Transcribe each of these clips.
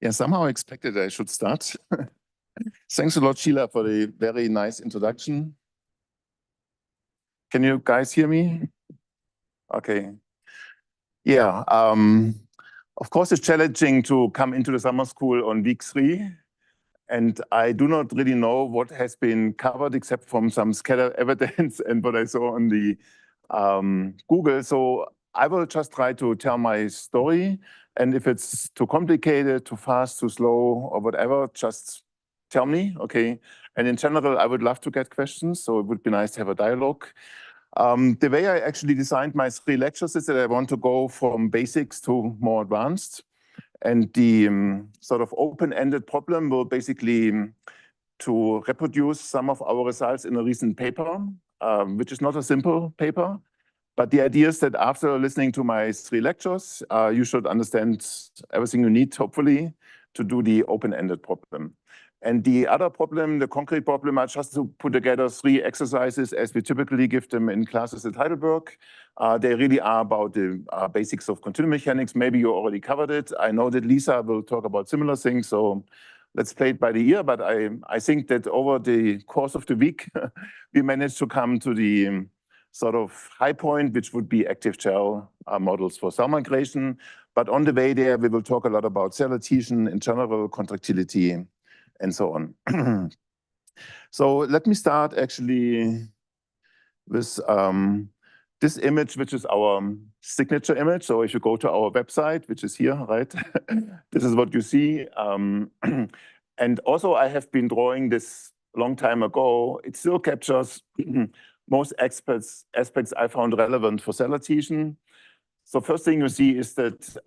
Yeah, somehow I expected I should start. Thanks a lot, Sheila, for the very nice introduction. Can you guys hear me? Okay. Yeah, of course, it's challenging to come into the summer school on week 3. And I do not really know what has been covered except from some scattered evidence and what I saw on the Google. So I will just try to tell my story. And if it's too complicated, too fast, too slow, or whatever, just tell me, okay? And in general, I would love to get questions. So it would be nice to have a dialogue. The way I actually designed my 3 lectures is that I want to go from basics to more advanced. And the sort of open-ended problem will basically to reproduce some of our results in a recent paper, which is not a simple paper. But the idea is that after listening to my 3 lectures, you should understand everything you need, hopefully, to do the open-ended problem. And the other problem, the concrete problem, I just to put together 3 exercises as we typically give them in classes at Heidelberg. They really are about the basics of continuum mechanics. Maybe you already covered it. I know that Lisa will talk about similar things, so let's play it by the ear. But I think that over the course of the week, we managed to come to the sort of high point, which would be active gel models for cell migration. But on the way there, we will talk a lot about cell adhesion in general, contractility, and so on. So let me start actually with this image, which is our signature image. So if you go to our website, which is here, right? This is what you see. And also I have been drawing this a long time ago. It still captures most aspects I found relevant for cell adhesion. So first thing you see is that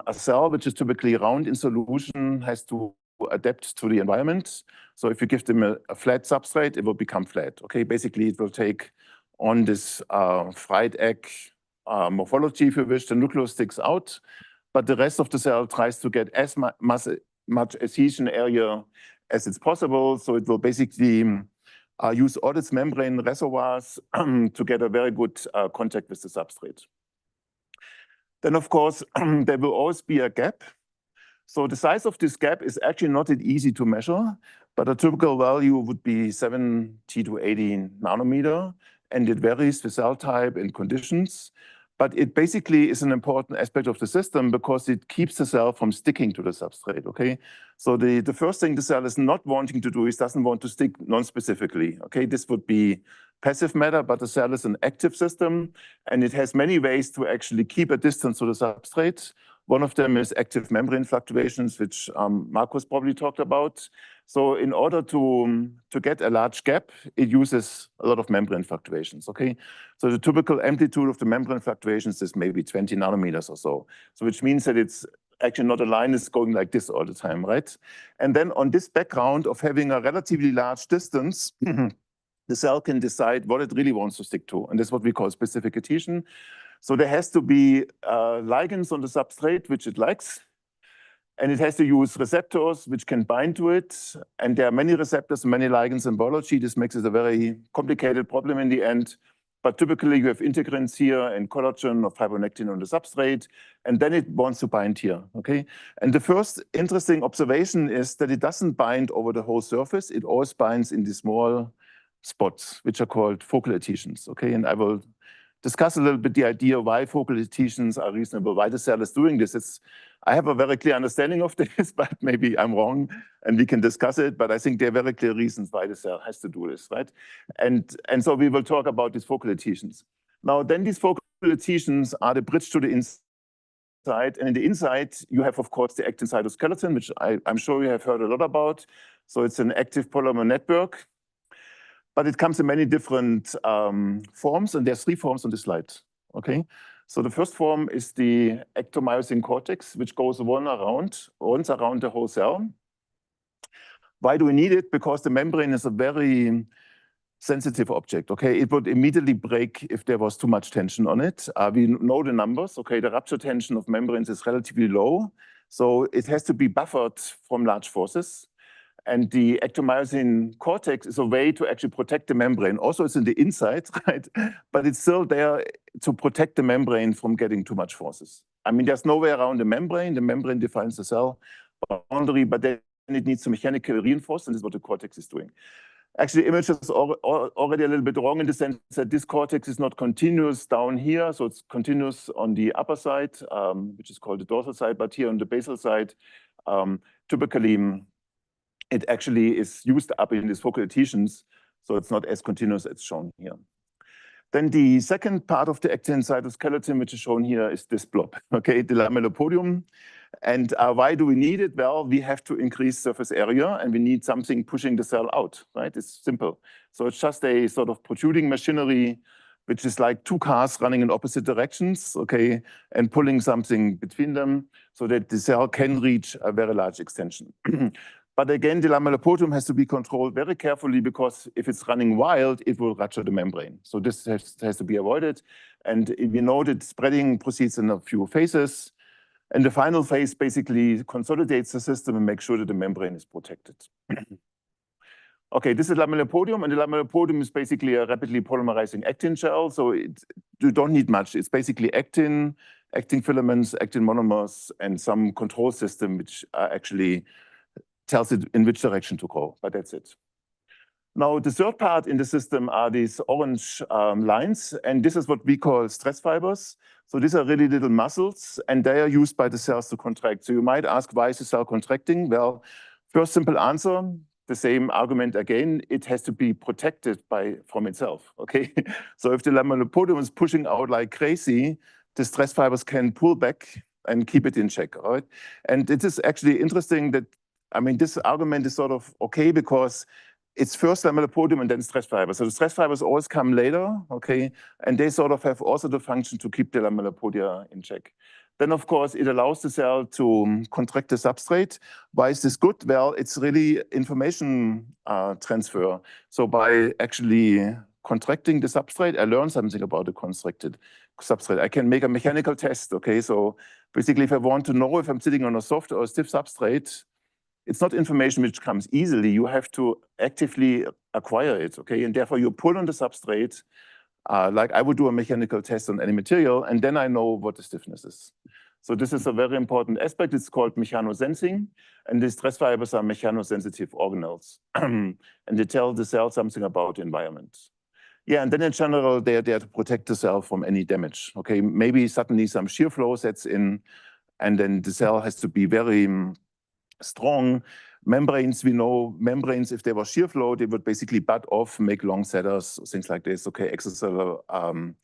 a cell, which is typically round in solution, has to adapt to the environment. So if you give them a flat substrate, it will become flat. Okay, basically it will take on this fried egg morphology, if you wish. The nucleus sticks out, but the rest of the cell tries to get as much adhesion area as it's possible. So it will basically use all its membrane reservoirs to get a very good contact with the substrate. Then, of course, there will always be a gap. So the size of this gap is actually not that easy to measure, but a typical value would be 70 to 80 nanometer, and it varies with cell type and conditions. But it basically is an important aspect of the system because it keeps the cell from sticking to the substrate, okay? So the first thing the cell is not wanting to do is doesn't want to stick non-specifically, okay? This would be passive matter, but the cell is an active system, and it has many ways to actually keep a distance to the substrate. One of them is active membrane fluctuations, which Markus probably talked about. So in order to get a large gap, it uses a lot of membrane fluctuations, okay? So the typical amplitude of the membrane fluctuations is maybe 20 nanometers or so. So which means that it's actually not a line is going like this all the time, right? And then on this background of having a relatively large distance, the cell can decide what it really wants to stick to. And that's what we call specific adhesion. So there has to be ligands on the substrate, which it likes. And it has to use receptors, which can bind to it. And there are many receptors, many ligands in biology. This makes it a very complicated problem in the end. But typically, you have integrins here and collagen or fibronectin on the substrate. And then it wants to bind here, okay? And the first interesting observation is that it doesn't bind over the whole surface. It always binds in the small spots, which are called focal adhesions, okay? And I will discuss a little bit the idea why focal adhesions are reasonable, why the cell is doing this. I have a very clear understanding of this, but maybe I'm wrong, and we can discuss it. But I think there are very clear reasons why the cell has to do this, right? And so we will talk about these focal adhesions. Now, then these focal adhesions are the bridge to the inside. And in the inside, you have, of course, the actin cytoskeleton, which I'm sure you have heard a lot about. So it's an active polymer network. But it comes in many different forms, and there's 3 forms on the slide, okay? So the first form is the ectomyosin cortex, which goes runs around the whole cell. Why do we need it? Because the membrane is a very sensitive object, okay? It would immediately break if there was too much tension on it. We know the numbers, okay? The rupture tension of membranes is relatively low, so it has to be buffered from large forces. And the ectomyosin cortex is a way to actually protect the membrane. Also, it's in the inside, right? But it's still there to protect the membrane from getting too much forces. I mean, there's no way around the membrane. The membrane defines the cell. boundary, but then it needs to mechanically reinforce, and this is what the cortex is doing. Actually, image is already a little bit wrong in the sense that this cortex is not continuous down here, so it's continuous on the upper side, which is called the dorsal side, but here on the basal side, typically it actually is used up in these focal adhesions, so it's not as continuous as shown here. Then the second part of the actin cytoskeleton, which is shown here, is this blob, okay, the lamellopodium. And why do we need it? Well, we have to increase surface area, and we need something pushing the cell out, right? It's simple. So it's just a sort of protruding machinery, which is like two cars running in opposite directions, okay, and pulling something between them so that the cell can reach a very large extension. But again, the lamellopodium has to be controlled very carefully, because if it's running wild, it will rupture the membrane. So this has to be avoided. And we know that spreading proceeds in a few phases. And the final phase basically consolidates the system and makes sure that the membrane is protected. Okay, this is lamellopodium, and the lamellopodium is basically a rapidly polymerizing actin shell. So you don't need much. It's basically actin filaments, actin monomers, and some control system, which actually tells it in which direction to go, but that's it. Now, the third part in the system are these orange lines, and this is what we call stress fibers. So these are really little muscles, and they are used by the cells to contract. So you might ask, why is the cell contracting? Well, first simple answer, the same argument again, it has to be protected from itself, okay? So if the lamellopodium is pushing out like crazy, the stress fibers can pull back and keep it in check, all right? And it is actually interesting that, I mean, this argument is sort of okay, because it's first lamellopodium and then stress fibers. So the stress fibers always come later, okay? And they sort of have also the function to keep the lamellopodia in check. Then, of course, it allows the cell to contract the substrate. Why is this good? Well, it's really information transfer. So by actually contracting the substrate, I learn something about the contracted substrate. I can make a mechanical test, okay? So basically, if I want to know if I'm sitting on a soft or a stiff substrate, it's not information which comes easily. You have to actively acquire it, okay? And therefore, you pull on the substrate, like I would do a mechanical test on any material, and then I know what the stiffness is. So this is a very important aspect. It's called mechanosensing, and the stress fibers are mechanosensitive organelles. And they tell the cell something about the environment. Yeah, and then in general, they are there to protect the cell from any damage, okay? Maybe suddenly some shear flow sets in, and then the cell has to be very strong. Membranes, we know membranes, if they were shear flow, they would basically bud off, make long setters, things like this, okay, extracellular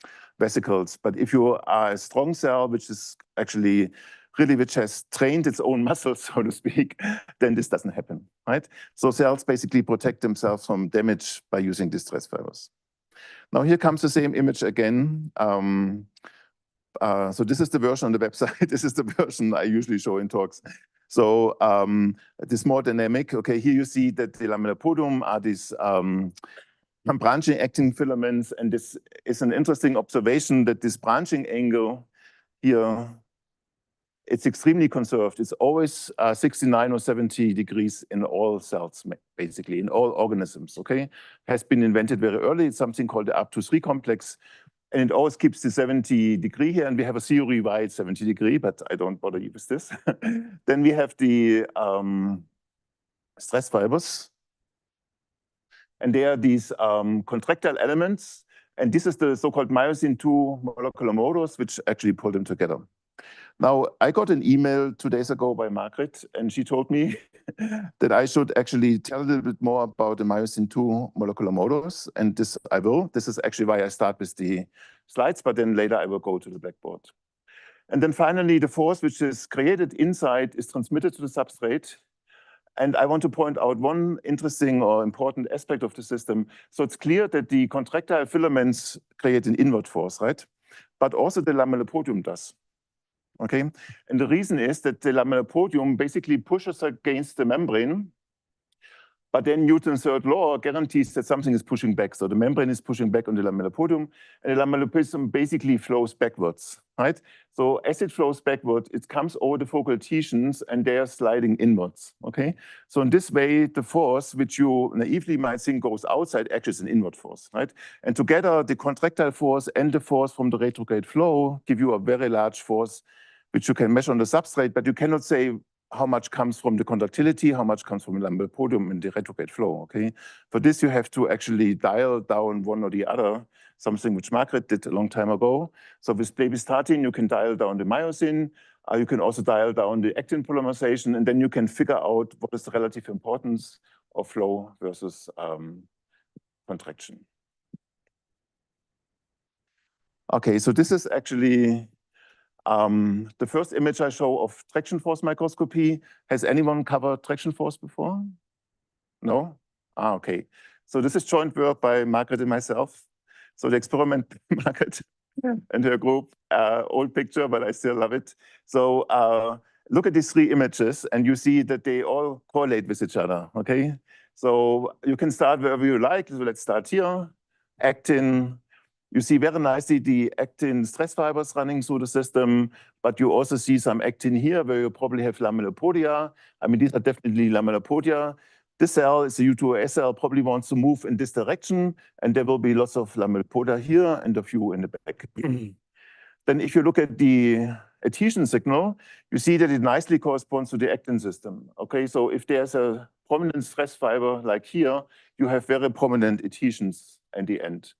vesicles. But if you are a strong cell, which is actually really, which has trained its own muscles, so to speak, then this doesn't happen, right? So cells basically protect themselves from damage by using these stress fibers. Now here comes the same image again. So this is the version on the website. This is the version I usually show in talks. So this more dynamic. Okay, here you see that the lamellopodium are these branching actin filaments, and this is an interesting observation that this branching angle here, it's extremely conserved. It's always 69 or 70 degrees in all cells, basically, in all organisms, okay? Has been invented very early. It's something called the ARP2-3 complex. And it always keeps the 70 degree here, and we have a theory why it's 70 degree, but I don't bother you with this. Then we have the stress fibers, and they are these contractile elements, and this is the so-called myosin 2 molecular motors, which actually pull them together. Now, I got an email 2 days ago by Margaret, and she told me that I should actually tell a little bit more about the myosin 2 molecular motors, and this I will. This is actually why I start with the slides, but then later I will go to the blackboard. And then finally, the force which is created inside is transmitted to the substrate. And I want to point out one interesting or important aspect of the system. So it's clear that the contractile filaments create an inward force, right? But also the lamellopodium does. Okay, and the reason is that the lamellopodium basically pushes against the membrane, but then Newton's third law guarantees that something is pushing back. So the membrane is pushing back on the lamellopodium, and the lamellopodium basically flows backwards, right? So as it flows backwards, it comes over the focal adhesions, and they are sliding inwards, okay? So in this way, the force, which you naively might think goes outside, actually is an inward force, right? And together, the contractile force and the force from the retrograde flow give you a very large force, which you can measure on the substrate, but you cannot say how much comes from the contractility, how much comes from the lamellar podium in the retrograde flow, okay? For this, you have to actually dial down one or the other, something which Margaret did a long time ago. So with blebistatin, you can dial down the myosin, you can also dial down the actin polymerization, and then you can figure out what is the relative importance of flow versus contraction. Okay, so this is actually the first image I show of traction force microscopy. Has anyone covered traction force before? No? Okay. So this is joint work by Margaret and myself. So the experiment, Margaret and her group, old picture, but I still love it. So look at these three images and you see that they all correlate with each other, okay? So you can start wherever you like. So let's start here. Actin. You see very nicely the actin stress fibers running through the system, but you also see some actin here where you probably have lamellopodia. I mean, these are definitely lamellopodia. This cell is a U2S cell, probably wants to move in this direction, and there will be lots of lamellopodia here and a few in the back. Then if you look at the adhesion signal, you see that it nicely corresponds to the actin system. Okay, so if there's a prominent stress fiber like here, you have very prominent adhesions at the end.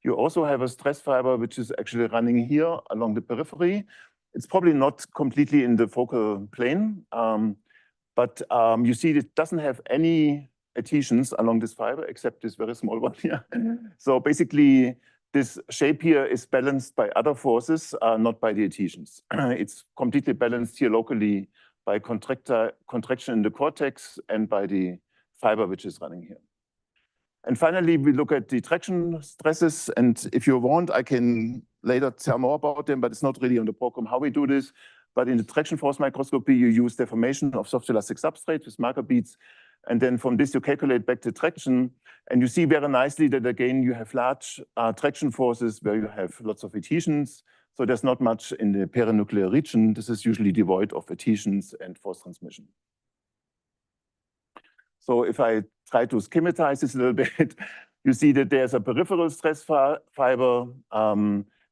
You also have a stress fiber which is actually running here along the periphery. It's probably not completely in the focal plane, but you see it doesn't have any adhesions along this fiber except this very small one here. So basically, this shape here is balanced by other forces, not by the adhesions. It's completely balanced here locally by contraction in the cortex and by the fiber which is running here. And finally, we look at the traction stresses. And if you want, I can later tell more about them, but it's not really on the program how we do this. But in the traction force microscopy, you use deformation of soft elastic substrate with marker beads. And then from this, you calculate back the traction. And you see very nicely that, again, you have large traction forces where you have lots of adhesions. So there's not much in the perinuclear region. This is usually devoid of adhesions and force transmission. So if I try to schematize this a little bit, you see that there's a peripheral stress fiber,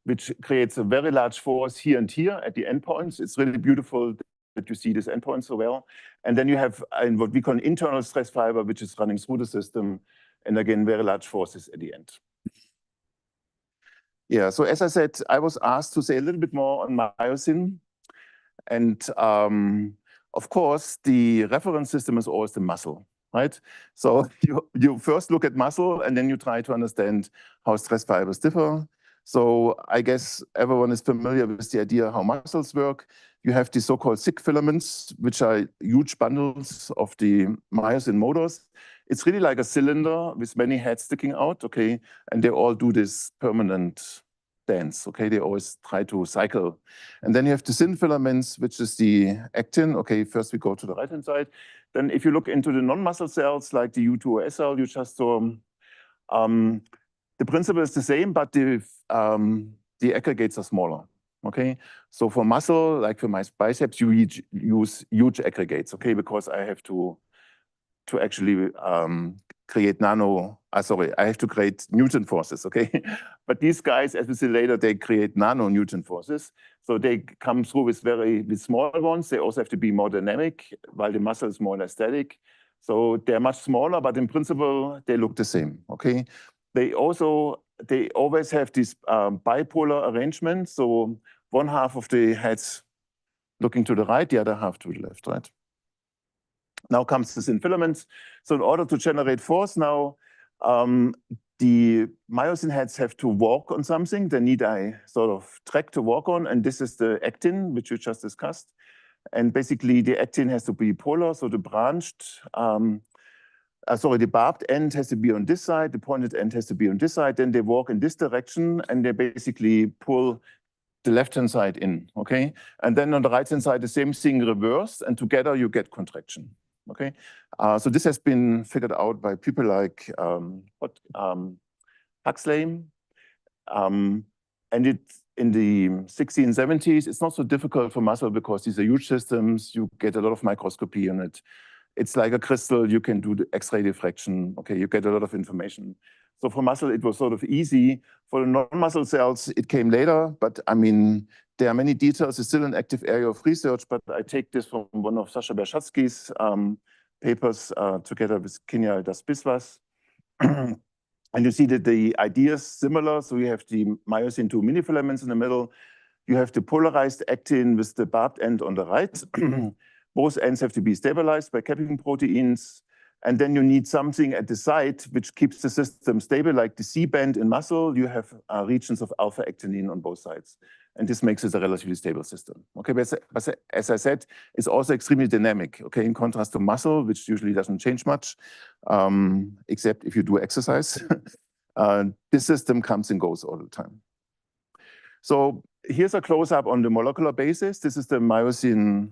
which creates a very large force here and here at the endpoints. It's really beautiful that you see this endpoint so well. And then you have what we call an internal stress fiber, which is running through the system. And again, very large forces at the end. Yeah, so as I said, I was asked to say a little bit more on myosin. And of course, the reference system is always the muscle. Right? So you first look at muscle and then you try to understand how stress fibers differ. So I guess everyone is familiar with the idea how muscles work. You have the so-called SIG filaments, which are huge bundles of the myosin motors. It's really like a cylinder with many heads sticking out, okay? And they all do this permanent dance, okay? They always try to cycle. And then you have the syn filaments, which is the actin. Okay, first we go to the right-hand side. Then if you look into the non-muscle cells, like the U2OS cell you just saw, the principle is the same, but the aggregates are smaller, okay? So for muscle, like for my biceps, you use huge aggregates, okay? Because I have to actually create I have to create Newton forces, okay? But these guys, as we see later, they create nano-Newton forces. So they come through with with small ones. They also have to be more dynamic, while the muscle is more or less static. So they're much smaller, but in principle, they look the same, okay? They always have this bipolar arrangement. So one half of the heads looking to the right, the other half to the left, right? Now comes the syn filaments. So in order to generate force now, the myosin heads have to walk on something. They need a sort of track to walk on. And this is the actin, which we just discussed. And basically, the actin has to be polar. So the the barbed end has to be on this side. The pointed end has to be on this side. Then they walk in this direction. And they basically pull the left-hand side in, okay? And then on the right-hand side, the same thing reversed. And together, you get contraction. Okay, so this has been figured out by people like Huxley, and in the 1670s, it's not so difficult for muscle because these are huge systems. You get a lot of microscopy on it. It's like a crystal. You can do the X-ray diffraction. Okay, you get a lot of information. So for muscle, it was sort of easy. For the non-muscle cells, it came later. But I mean, there are many details. It's still an active area of research, but I take this from one of Sasha Bershatsky's papers together with Kinyal Das Biswas. And you see that the idea is similar. So you have the myosin 2 mini filaments in the middle. You have the polarized actin with the barbed end on the right. Both ends have to be stabilized by capping proteins. And then you need something at the side which keeps the system stable, like the C-band in muscle. You have regions of alpha-actinine on both sides. And this makes it a relatively stable system. Okay, but as I said, it's also extremely dynamic, okay, in contrast to muscle, which usually doesn't change much, except if you do exercise. This system comes and goes all the time. So here's a close-up on the molecular basis. This is the myosin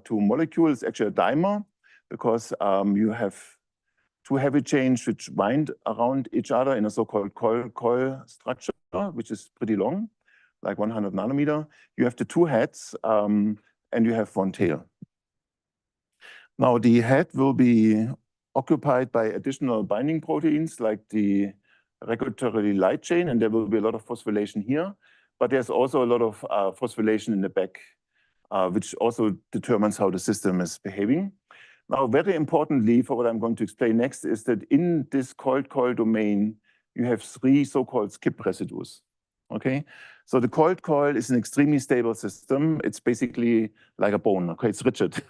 2 molecule. It's actually a dimer because you have two heavy chains which bind around each other in a so-called coil structure, which is pretty long, like 100 nanometer. You have the two heads and you have one tail. Now the head will be occupied by additional binding proteins like the regulatory light chain, and there will be a lot of phosphorylation here. But there's also a lot of phosphorylation in the back, which also determines how the system is behaving. Now, very importantly, for what I'm going to explain next, is that in this coiled coil domain, you have three so-called skip residues. Okay, so the coiled coil is an extremely stable system. It's basically like a bone. Okay, it's rigid.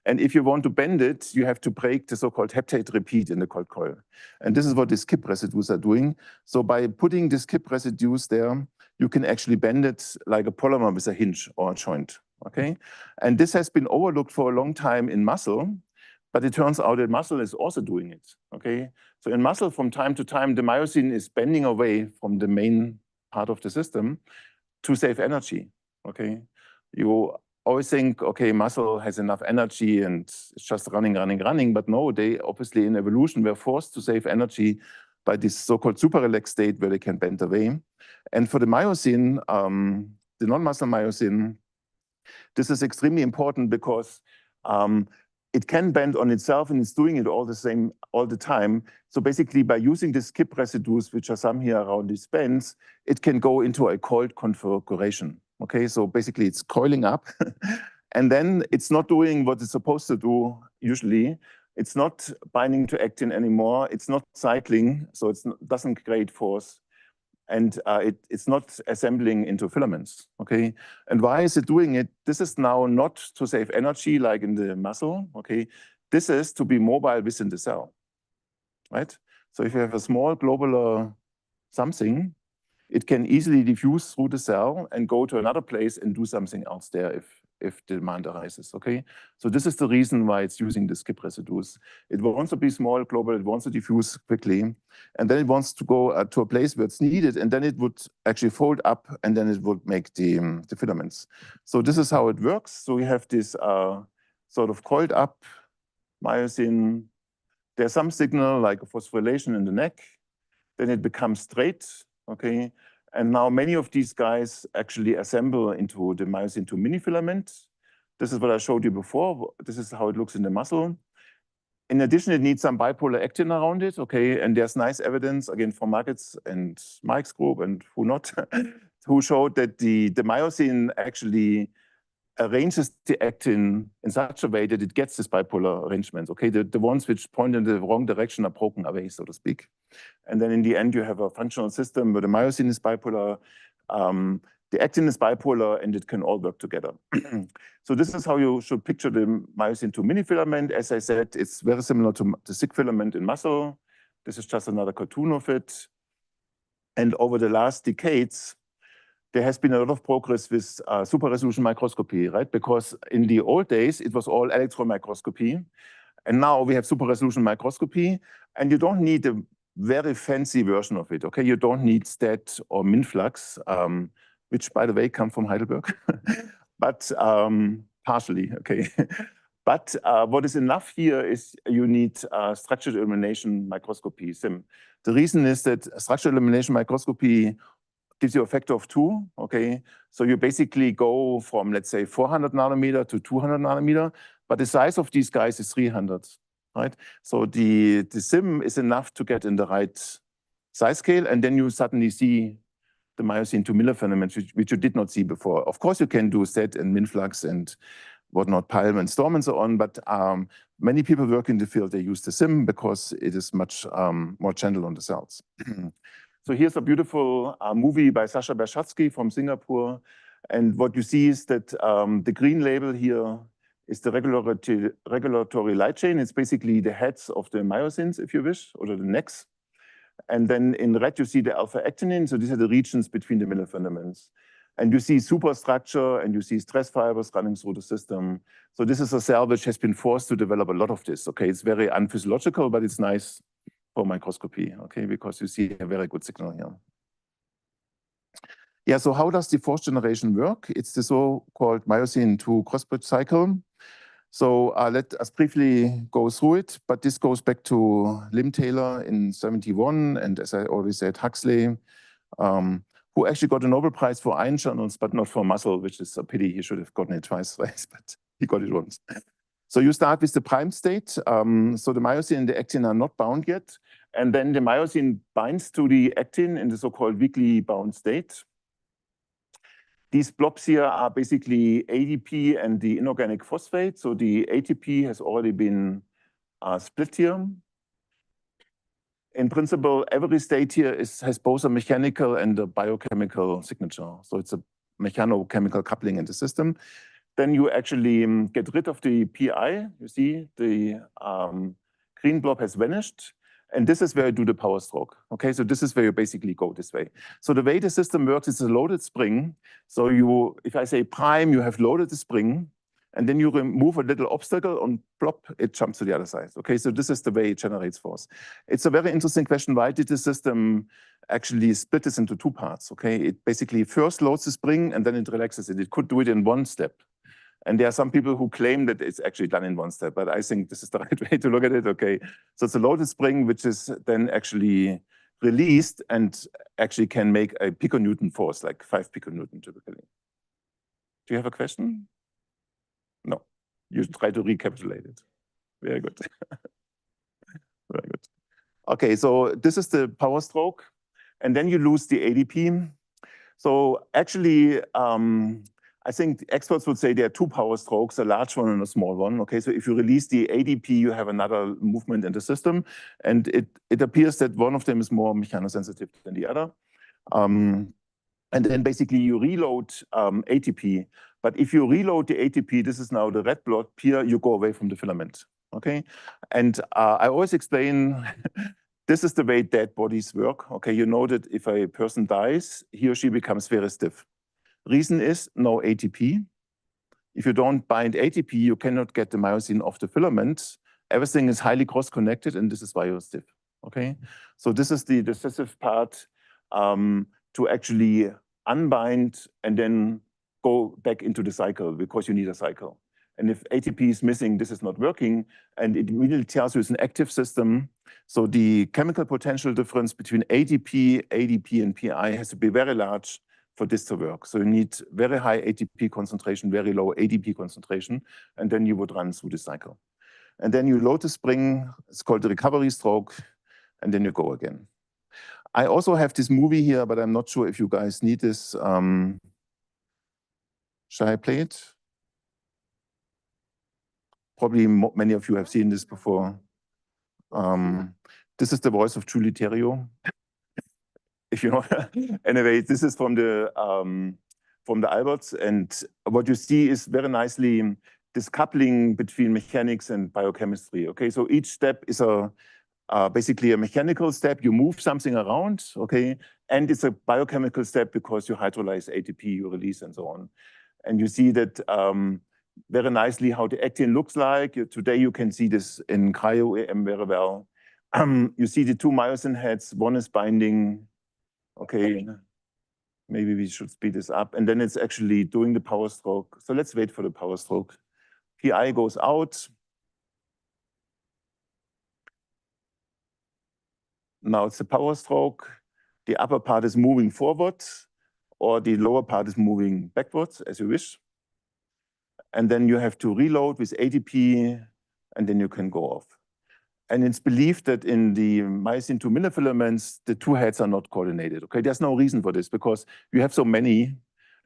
And if you want to bend it, you have to break the so-called heptate repeat in the coiled coil. And this is what the skip residues are doing. So by putting the skip residues there, you can actually bend it like a polymer with a hinge or a joint. Okay, and this has been overlooked for a long time in muscle. But it turns out that muscle is also doing it, okay? So in muscle, from time to time, the myosin is bending away from the main part of the system to save energy, okay? You always think, okay, muscle has enough energy and it's just running. But no, they obviously in evolution were forced to save energy by this so-called super relaxed state where they can bend away. And for the myosin, the non-muscle myosin, this is extremely important because it can bend on itself and it's doing it all the time. So basically by using the skip residues, which are some here around these bends, it can go into a coiled configuration. Okay, so basically it's coiling up and then it's not doing what it's supposed to do usually. It's not binding to actin anymore. It's not cycling, so it doesn't create force. And it's not assembling into filaments, okay? And why is it doing it? This is now not to save energy like in the muscle, okay? This is to be mobile within the cell, right? So if you have a small globular something, it can easily diffuse through the cell and go to another place and do something else there if demand arises, okay? So this is the reason why it's using the skip residues. It wants to be small, global, it wants to diffuse quickly, and then it wants to go to a place where it's needed, and then it would actually fold up, and then it would make the filaments. So this is how it works. So we have this sort of coiled up myosin. There's some signal like a phosphorylation in the neck, then it becomes straight, okay? And now many of these guys actually assemble into the myosin 2 mini filament. This is what I showed you before. This is how it looks in the muscle. In addition, it needs some bipolar actin around it, okay? And there's nice evidence, again, from Markets and Mike's group and who not, who showed that the myosin actually arranges the actin in such a way that it gets this bipolar arrangement, okay? The ones which point in the wrong direction are broken away, so to speak. And then in the end, you have a functional system where the myosin is bipolar, the actin is bipolar, and it can all work together. So this is how you should picture the myosin 2 mini filament. As I said, it's very similar to the SIG filament in muscle. This is just another cartoon of it. And over the last decades, there has been a lot of progress with super resolution microscopy, right? Because in the old days, it was all electron microscopy. And now we have super resolution microscopy, and you don't need a very fancy version of it, okay? You don't need STAT or MinFlux, which, by the way, come from Heidelberg, but partially, okay? But what is enough here is you need structured elimination microscopy, SIM. The reason is that structured elimination microscopy gives you a factor of 2, okay? So you basically go from, let's say, 400 nanometer to 200 nanometer, but the size of these guys is 300, right? So the SIM is enough to get in the right size scale, and then you suddenly see the myosin to Miller filaments, which you did not see before. Of course, you can do SET and Minflux and whatnot, Palm and Storm and so on, but many people work in the field, they use the SIM because it is much more gentle on the cells. So here's a beautiful movie by Sasha Bershatsky from Singapore. And what you see is that the green label here is the regulatory light chain. It's basically the heads of the myosins, if you wish, or the necks. And then in red, you see the alpha-actinin. So these are the regions between the Miller filaments. And you see superstructure and you see stress fibers running through the system. So this is a cell which has been forced to develop a lot of this. Okay, it's very unphysiological, but it's nice for microscopy, okay, because you see a very good signal here. Yeah, so how does the fourth generation work? It's the so-called myosin 2 crossbridge cycle. So let us briefly go through it, but this goes back to Lim Taylor in '71, and as I already said, Huxley, who actually got a Nobel Prize for ion channels, but not for muscle, which is a pity. He should have gotten it twice, right? But he got it once. So you start with the prime state. So the myosin and the actin are not bound yet. And then the myosin binds to the actin in the so-called weakly bound state. These blobs here are basically ADP and the inorganic phosphate. So the ATP has already been split here. In principle, every state here has both a mechanical and a biochemical signature. So it's a mechanochemical coupling in the system. Then you actually get rid of the PI. You see the green blob has vanished. And this is where you do the power stroke. Okay, so this is where you basically go this way. So the way the system works is a loaded spring. So if I say prime, you have loaded the spring, and then you remove a little obstacle and plop, it jumps to the other side. Okay, so this is the way it generates force. It's a very interesting question. Why did the system actually split this into two parts? Okay, it basically first loads the spring and then it relaxes it. It could do it in one step. And there are some people who claim that it's actually done in one step, but I think this is the right way to look at it. Okay, so it's a loaded spring, which is then actually released and actually can make a piconewton force, like 5 piconewton typically. Do you have a question? No, you try to recapitulate it. Very good. Very good. Okay, so this is the power stroke, and then you lose the ADP. So actually, I think experts would say there are two power strokes, a large one and a small one. Okay, so if you release the ADP, you have another movement in the system, and it appears that one of them is more mechanosensitive than the other. And then basically you reload ATP. But if you reload the ATP, this is now the red blob here, you go away from the filament. Okay, and I always explain this is the way dead bodies work. Okay, you know that if a person dies, he or she becomes very stiff. Reason is no ATP. If you don't bind ATP, you cannot get the myosin off the filament. Everything is highly cross-connected, and this is why you're stiff. Okay, so this is the decisive part to actually unbind and then go back into the cycle because you need a cycle. And if ATP is missing, this is not working, and it immediately tells you it's an active system. So the chemical potential difference between ATP, ADP, and PI has to be very large for this to work. So you need very high ATP concentration, very low ADP concentration, and then you would run through the cycle. And then you load the spring, it's called the recovery stroke, and then you go again. I also have this movie here, but I'm not sure if you guys need this. Shall I play it? Probably many of you have seen this before. This is the voice of Julie Theriault. If you know, anyway, this is from the Alberts, and what you see is very nicely this coupling between mechanics and biochemistry. Okay, so each step is basically a mechanical step. You move something around, okay, and it's a biochemical step because you hydrolyze ATP, you release, and so on. And you see that very nicely how the actin looks like. Today you can see this in cryo-EM very well. You see the two myosin heads. One is binding. Okay, maybe we should speed this up. And then it's actually doing the power stroke. So let's wait for the power stroke. PI goes out. Now it's the power stroke. The upper part is moving forward, or the lower part is moving backwards, as you wish. And then you have to reload with ATP, and then you can go off. And it's believed that in the myosin 2 minifilaments, the two heads are not coordinated. Okay, there's no reason for this because you have so many,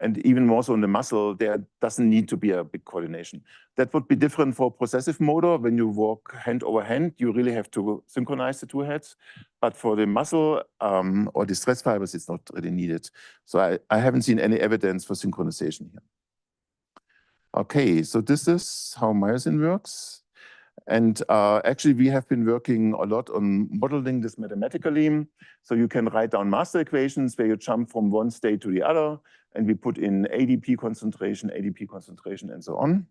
and even more so in the muscle, there doesn't need to be a big coordination. That would be different for processive motor. When you walk hand over hand, you really have to synchronize the two heads. But for the muscle or the stress fibers, it's not really needed. So I haven't seen any evidence for synchronization here. Okay, so this is how myosin works. And actually, we have been working a lot on modeling this mathematically. So you can write down master equations where you jump from one state to the other, and we put in ADP concentration, and so on.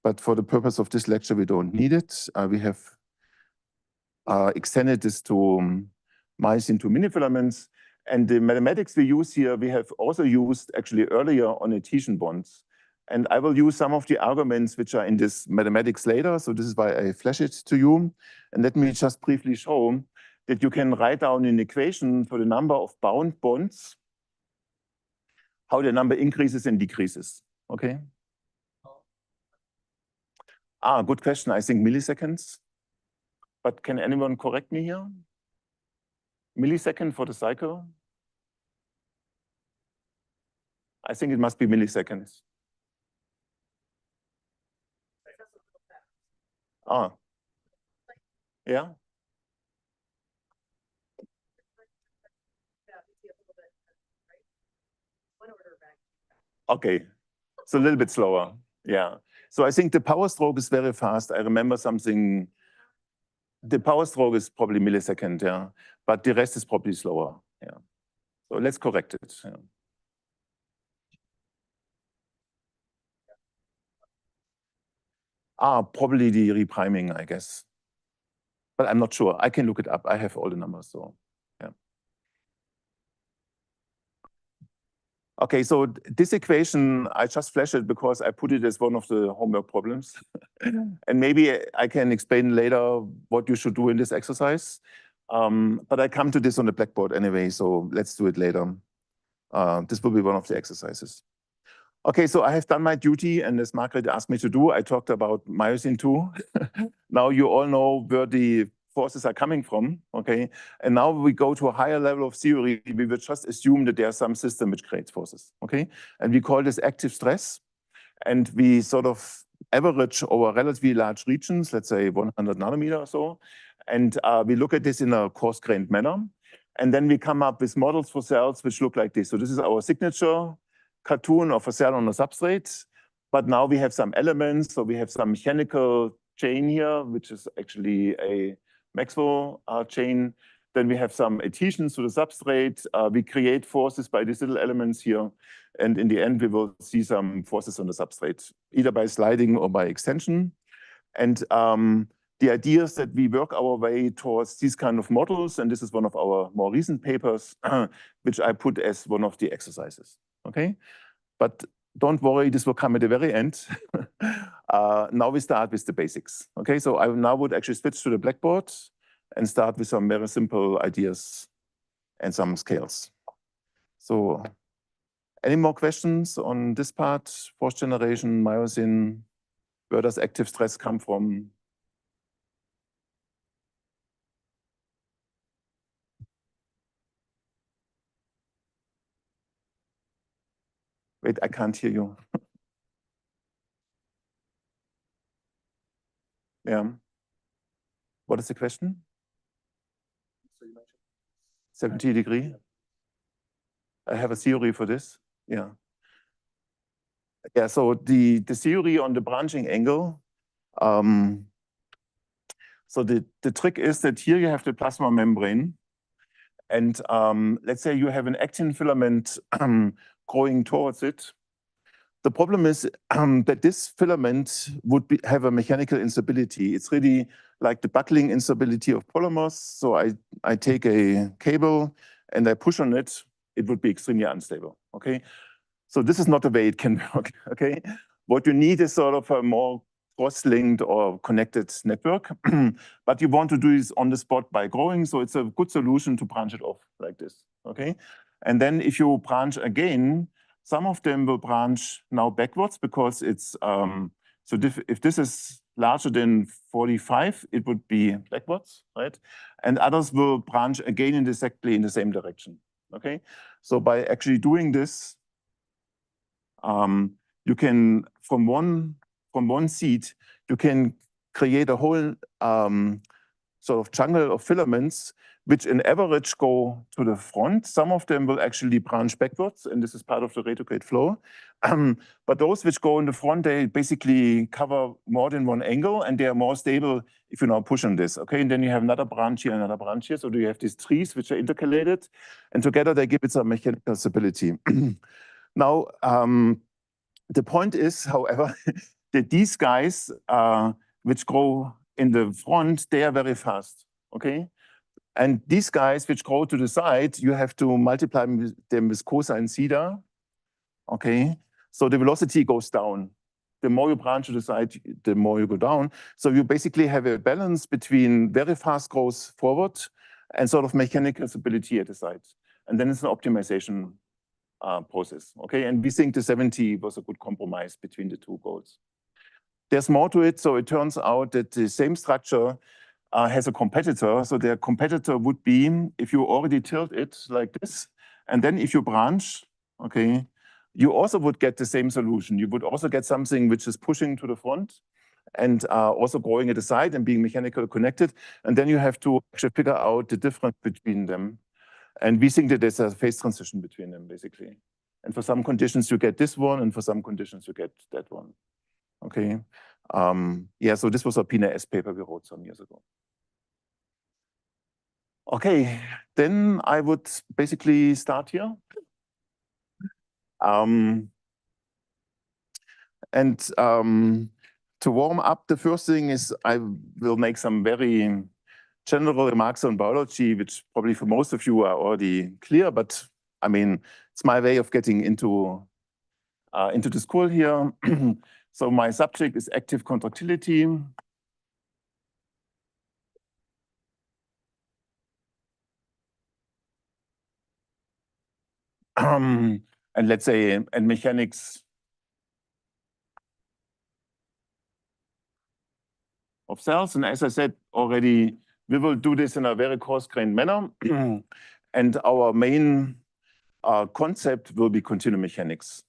But for the purpose of this lecture, we don't need it. We have extended this to myosin 2 minifilaments. And the mathematics we use here, we have also used actually earlier on adhesion bonds. And I will use some of the arguments which are in this mathematics later. So this is why I flash it to you. And let me just briefly show that you can write down an equation for the number of bound bonds, how the number increases and decreases. Okay. Good question. I think milliseconds. But can anyone correct me here? Millisecond for the cycle? I think it must be milliseconds. Yeah. Okay, so a little bit slower. Yeah. So I think the power stroke is very fast. I remember something. The power stroke is probably millisecond, yeah, but the rest is probably slower. Yeah. So let's correct it. Yeah. Probably the repriming, I guess. But I'm not sure. I can look it up. I have all the numbers, so yeah. Okay, so this equation, I just flashed it because I put it as one of the homework problems. And maybe I can explain later what you should do in this exercise. But I come to this on the blackboard anyway, so let's do it later. This will be one of the exercises. Okay, so I have done my duty, and as Margaret asked me to do, I talked about myosin 2. Now you all know where the forces are coming from, okay? And now we go to a higher level of theory. We will just assume that there's some system which creates forces, okay? And we call this active stress. And we sort of average over relatively large regions, let's say 100 nanometer or so. And we look at this in a coarse-grained manner. And then we come up with models for cells which look like this. So this is our signature cartoon of a cell on a substrate. But now we have some elements. So we have some mechanical chain here, which is actually a Maxwell chain. Then we have some adhesions to the substrate. We create forces by these little elements here. And in the end, we will see some forces on the substrate, either by sliding or by extension. And the idea is that we work our way towards these kind of models. And this is one of our more recent papers, which I put as one of the exercises. Okay, but don't worry, this will come at the very end. Now we start with the basics. Okay, so I now would actually switch to the blackboard and start with some very simple ideas and some scales. So any more questions on this part? Fourth generation, myosin, where does active stress come from? Wait, I can't hear you. Yeah. What is the question? 70 degree? I have a theory for this. Yeah. Yeah, so the theory on the branching angle. So the trick is that here you have the plasma membrane. And let's say you have an actin filament growing towards it. The problem is that this filament would have a mechanical instability. It's really like the buckling instability of polymers. So I take a cable and I push on it, it would be extremely unstable, okay? So this is not the way it can work, okay? What you need is sort of a more cross-linked or connected network, but you want to do this on the spot by growing, so it's a good solution to branch it off like this, okay? And then if you branch again, some of them will branch now backwards because it's, so if this is larger than 45, it would be backwards, right? And others will branch again exactly in the same direction, okay? So by actually doing this, you can, from one seed, you can create a whole sort of jungle of filaments, which in average go to the front. Some of them will actually branch backwards, and this is part of the retrograde flow. But those which go in the front, they basically cover more than one angle, and they are more stable if you now push on this, okay? And then you have another branch here, another branch here. So you have these trees which are intercalated, and together they give it some mechanical stability. Now, the point is, however, that these guys, which grow in the front, they are very fast, okay? And these guys which grow to the side, you have to multiply them with cosine theta, okay? So the velocity goes down. The more you branch to the side, the more you go down. So you basically have a balance between very fast growth forward and sort of mechanical stability at the side. And then it's an optimization process, okay? And we think the 70 was a good compromise between the two goals. There's more to it. So it turns out that the same structure has a competitor. So their competitor would be if you already tilt it like this, and then if you branch, okay, you also would get the same solution. You would also get something which is pushing to the front and also growing at the side and being mechanically connected. And then you have to actually figure out the difference between them. And we think that there's a phase transition between them, basically. And for some conditions, you get this one, and for some conditions, you get that one. Okay. Yeah, so this was a Pina S paper we wrote some years ago. Okay, then I would basically start here. To warm up, the first thing is I will make some very general remarks on biology, which probably for most of you are already clear, but I mean, it's my way of getting into the school here. So my subject is active contractility. And let's say, and mechanics of cells. And as I said already, we will do this in a very coarse-grained manner. And our main concept will be continuum mechanics.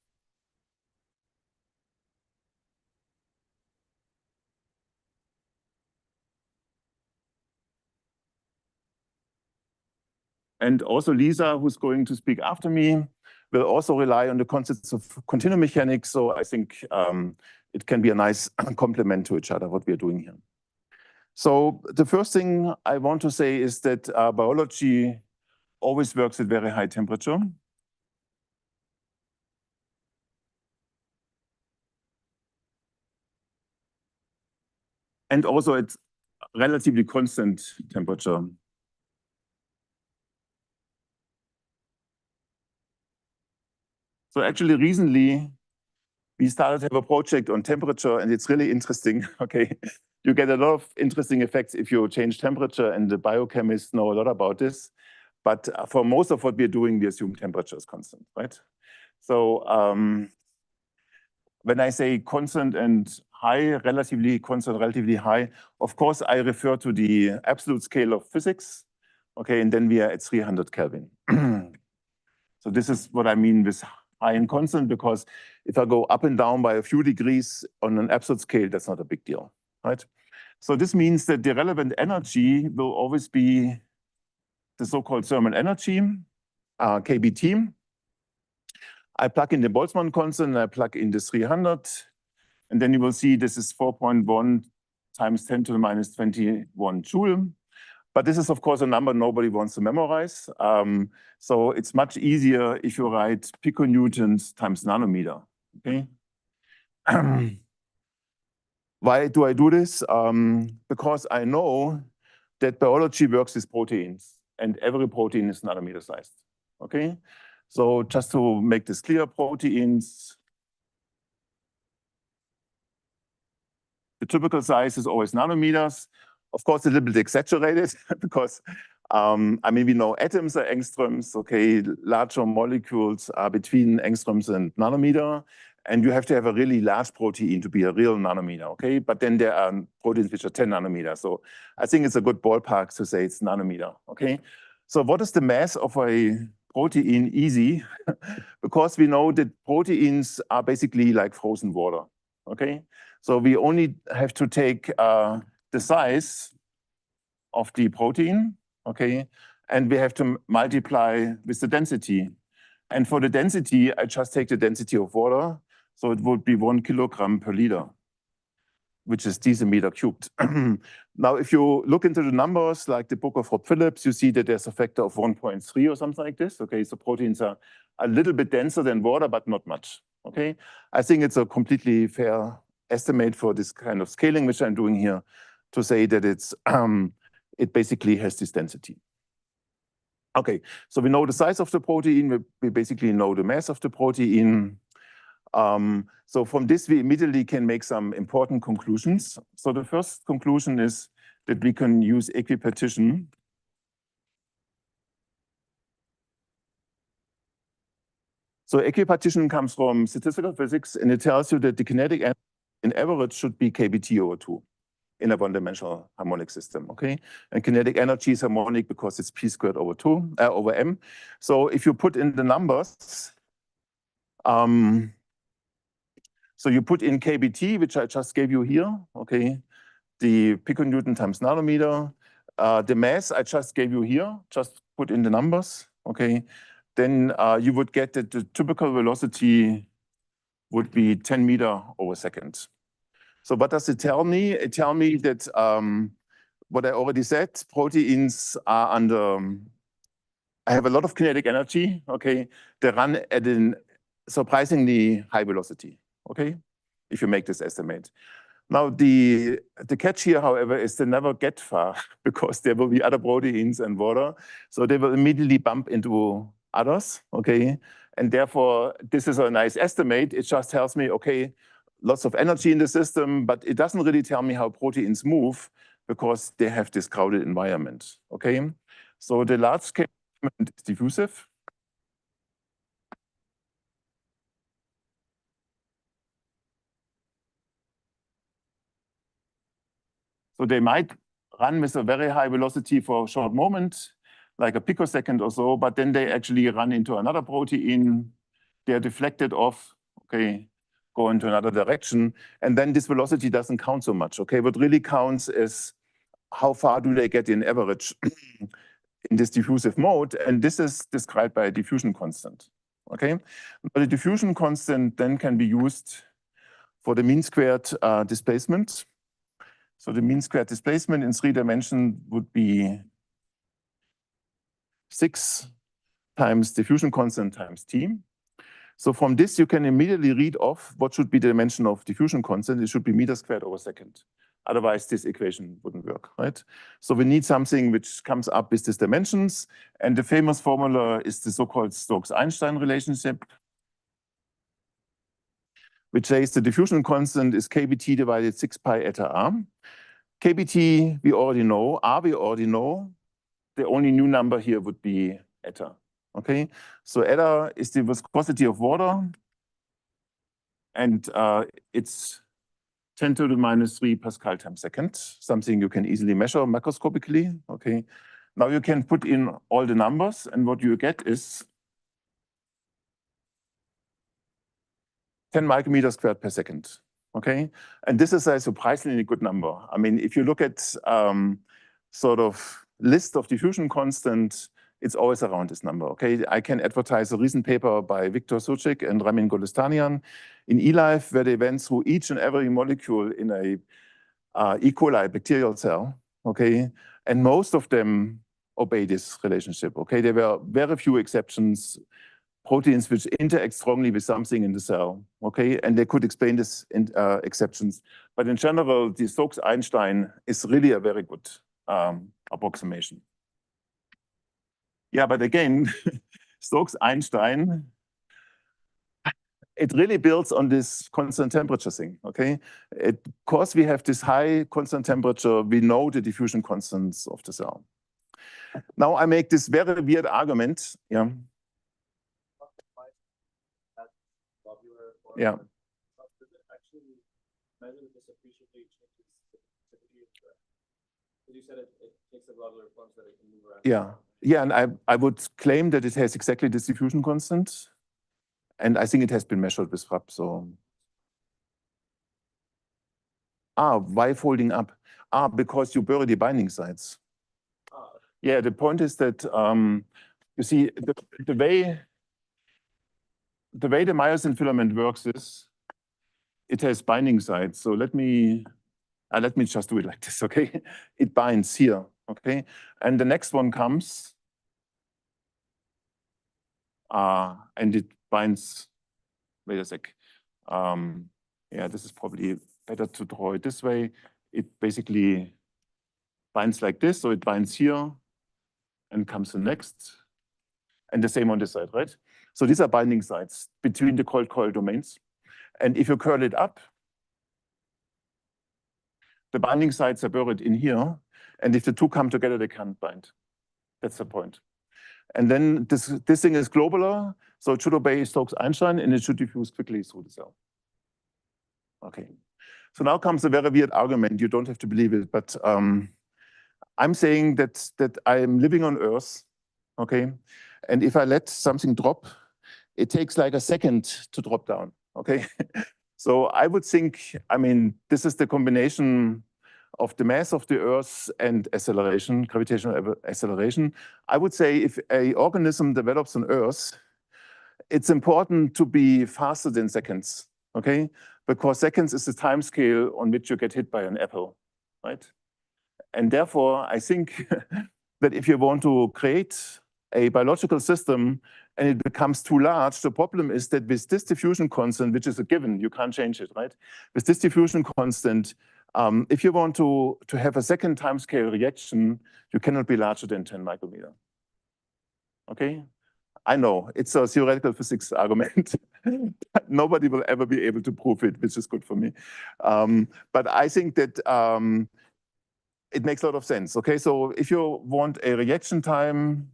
And also Lisa, who's going to speak after me, will also rely on the concepts of continuum mechanics. So I think it can be a nice complement to each other, what we are doing here. So the first thing I want to say is that biology always works at very high temperature. And also at relatively constant temperature. So actually recently, we started to have a project on temperature, and it's really interesting, okay? You get a lot of interesting effects if you change temperature, and the biochemists know a lot about this. But for most of what we're doing, we assume temperature is constant, right? So when I say constant and high, relatively constant, relatively high, of course, I refer to the absolute scale of physics, okay? And then we are at 300 Kelvin. So this is what I mean with high and constant, because if I go up and down by a few degrees on an absolute scale, that's not a big deal, right? So this means that the relevant energy will always be the so-called thermal energy, KBT. I plug in the Boltzmann constant, and I plug in the 300, and then you will see this is 4.1 times 10 to the minus 21 joule. But this is, of course, a number nobody wants to memorize. So it's much easier if you write piconewtons times nanometer, okay? Why do I do this? Because I know that biology works with proteins, and every protein is nanometer sized, okay? So just to make this clear, proteins, the typical size is always nanometers. Of course, a little bit exaggerated because, I mean, we know atoms are angstroms, okay? Larger molecules are between angstroms and nanometer. And you have to have a really large protein to be a real nanometer, okay? But then there are proteins which are 10 nanometers. So I think it's a good ballpark to say it's nanometer, okay? So what is the mass of a protein? Easy, because we know that proteins are basically like frozen water, okay? So we only have to take the size of the protein, okay? And we have to multiply with the density. And for the density, I just take the density of water. So it would be 1 kilogram per liter, which is decimeter cubed. Now, if you look into the numbers, like the book of Rob Phillips, you see that there's a factor of 1.3 or something like this. Okay, so proteins are a little bit denser than water, but not much. Okay, I think it's a completely fair estimate for this kind of scaling, which I'm doing here, to say that it basically has this density. Okay, so we know the size of the protein, we basically know the mass of the protein. So from this, we immediately can make some important conclusions. So the first conclusion is that we can use equipartition. So equipartition comes from statistical physics, and it tells you that the kinetic energy in average should be kBt over 2 in a one-dimensional harmonic system, okay? And kinetic energy is harmonic because it's p squared over 2 over m. So if you put in the numbers, so you put in kBt, which I just gave you here, okay? The piconewton times nanometer. The mass I just gave you here, just put in the numbers, okay? Then you would get that the typical velocity would be 10 meter over second. So what does it tell me? It tells me that what I already said, proteins are under, I have a lot of kinetic energy, okay? They run at a surprisingly high velocity, okay? If you make this estimate. Now, the catch here, however, is they never get far because there will be other proteins and water. So they will immediately bump into others, okay? And therefore, this is a nice estimate. It just tells me, okay, lots of energy in the system, but it doesn't really tell me how proteins move because they have this crowded environment, okay? So the large scale is diffusive. So they might run with a very high velocity for a short moment, like a picosecond or so, but then they actually run into another protein. They're deflected off, okay, go into another direction. And then this velocity doesn't count so much, okay? What really counts is how far do they get in average in this diffusive mode. And this is described by a diffusion constant, okay? But the diffusion constant then can be used for the mean squared displacement. So the mean squared displacement in 3 dimensions would be 6 times diffusion constant times t. So from this, you can immediately read off what should be the dimension of diffusion constant. It should be meter squared over second. Otherwise, this equation wouldn't work, right? So we need something which comes up with these dimensions. And the famous formula is the so-called Stokes-Einstein relationship, which says the diffusion constant is kBt divided 6 pi eta r. kBt, we already know. R, we already know. The only new number here would be eta, okay? So eta is the viscosity of water, and it's 10 to the minus 3 Pascal times second, something you can easily measure macroscopically, okay? Now you can put in all the numbers, and what you get is 10 micrometers squared per second, okay? And this is a surprisingly good number. I mean, if you look at sort of list of diffusion constant, it's always around this number, okay? I can advertise a recent paper by Viktor Suchik and Ramin Golestanian in eLife, where they went through each and every molecule in a E. coli bacterial cell, okay? And most of them obey this relationship, okay? There were very few exceptions, proteins which interact strongly with something in the cell, okay? And they could explain this exceptions. But in general, the Stokes-Einstein is really a very good approximation. Yeah, but again, Stokes-Einstein, it really builds on this constant temperature thing, okay? Because we have this high constant temperature, we know the diffusion constants of the cell. Now I make this very weird argument, yeah. Yeah. imagine this appreciably changes the activity of the, because you said it takes a lot of forms that it can move around. Yeah, and I would claim that it has exactly this diffusion constant, and I think it has been measured with FRAP. So, why folding up? Because you bury the binding sites. Yeah, the point is that you see the way the myosin filament works is it has binding sites. So let me just do it like this, okay? It binds here, okay? And the next one comes, and it binds, wait a sec. Yeah, this is probably better to draw it this way. It basically binds like this, so it binds here and comes to next. And the same on this side, right? So these are binding sites between the coil domains. And if you curl it up, the binding sites are buried in here. And if the two come together, they can't bind. That's the point. And then this thing is globular, so it should obey Stokes-Einstein, and it should diffuse quickly through the cell. Okay. So now comes a very weird argument. You don't have to believe it, but I'm saying that I am living on Earth, okay? And if I let something drop, it takes like a second to drop down, okay? So I would think, I mean, this is the combination of the mass of the Earth and acceleration, gravitational acceleration. I would say if an organism develops on Earth, it's important to be faster than seconds, okay? Because seconds is the time scale on which you get hit by an apple, right? And therefore, I think that if you want to create a biological system and it becomes too large, the problem is that with this diffusion constant, which is a given, you can't change it, right? With this diffusion constant, if you want to have a second time scale reaction, you cannot be larger than 10 micrometer. Okay? I know, it's a theoretical physics argument. Nobody will ever be able to prove it, which is good for me. But I think that it makes a lot of sense. Okay, so if you want a reaction time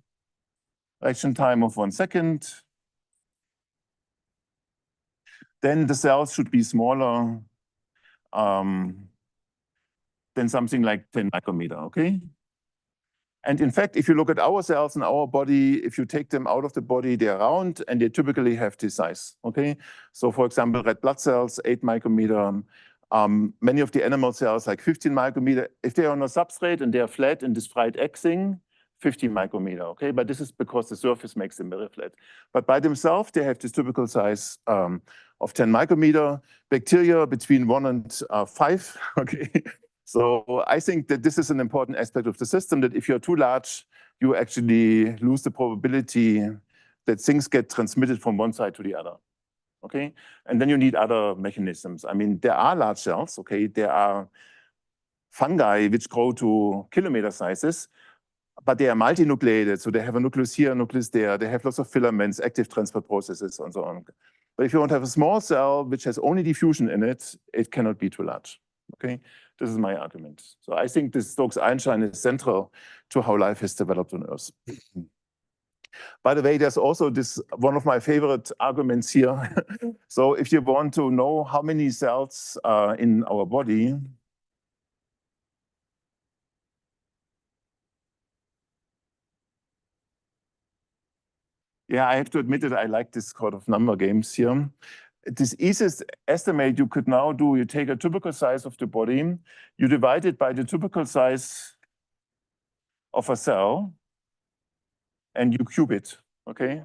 of 1 second, then the cells should be smaller than something like 10 micrometer, okay? And in fact, if you look at our cells in our body, if you take them out of the body, they're round and they typically have this size, okay? So for example, red blood cells, 8 micrometer. Many of the animal cells, like 15 micrometer, if they are on a substrate and they are flat in this fried egg thing, 15 micrometer, okay? But this is because the surface makes them very flat. But by themselves, they have this typical size of 10 micrometer. Bacteria between 1 and 5, okay? So I think that this is an important aspect of the system, that if you're too large, you actually lose the probability that things get transmitted from one side to the other, okay? And then you need other mechanisms. I mean, there are large cells, okay? There are fungi which grow to kilometer sizes, but they are multinucleated, so they have a nucleus here, a nucleus there. They have lots of filaments, active transport processes, and so on. But if you want to have a small cell which has only diffusion in it, it cannot be too large, okay? This is my argument. So I think this Stokes-Einstein is central to how life has developed on Earth. By the way, there's also this one of my favorite arguments here. So if you want to know how many cells are in our body, yeah, I have to admit that I like this sort of number games here. This easiest estimate you could now do, you take a typical size of the body, you divide it by the typical size of a cell, and you cube it, okay?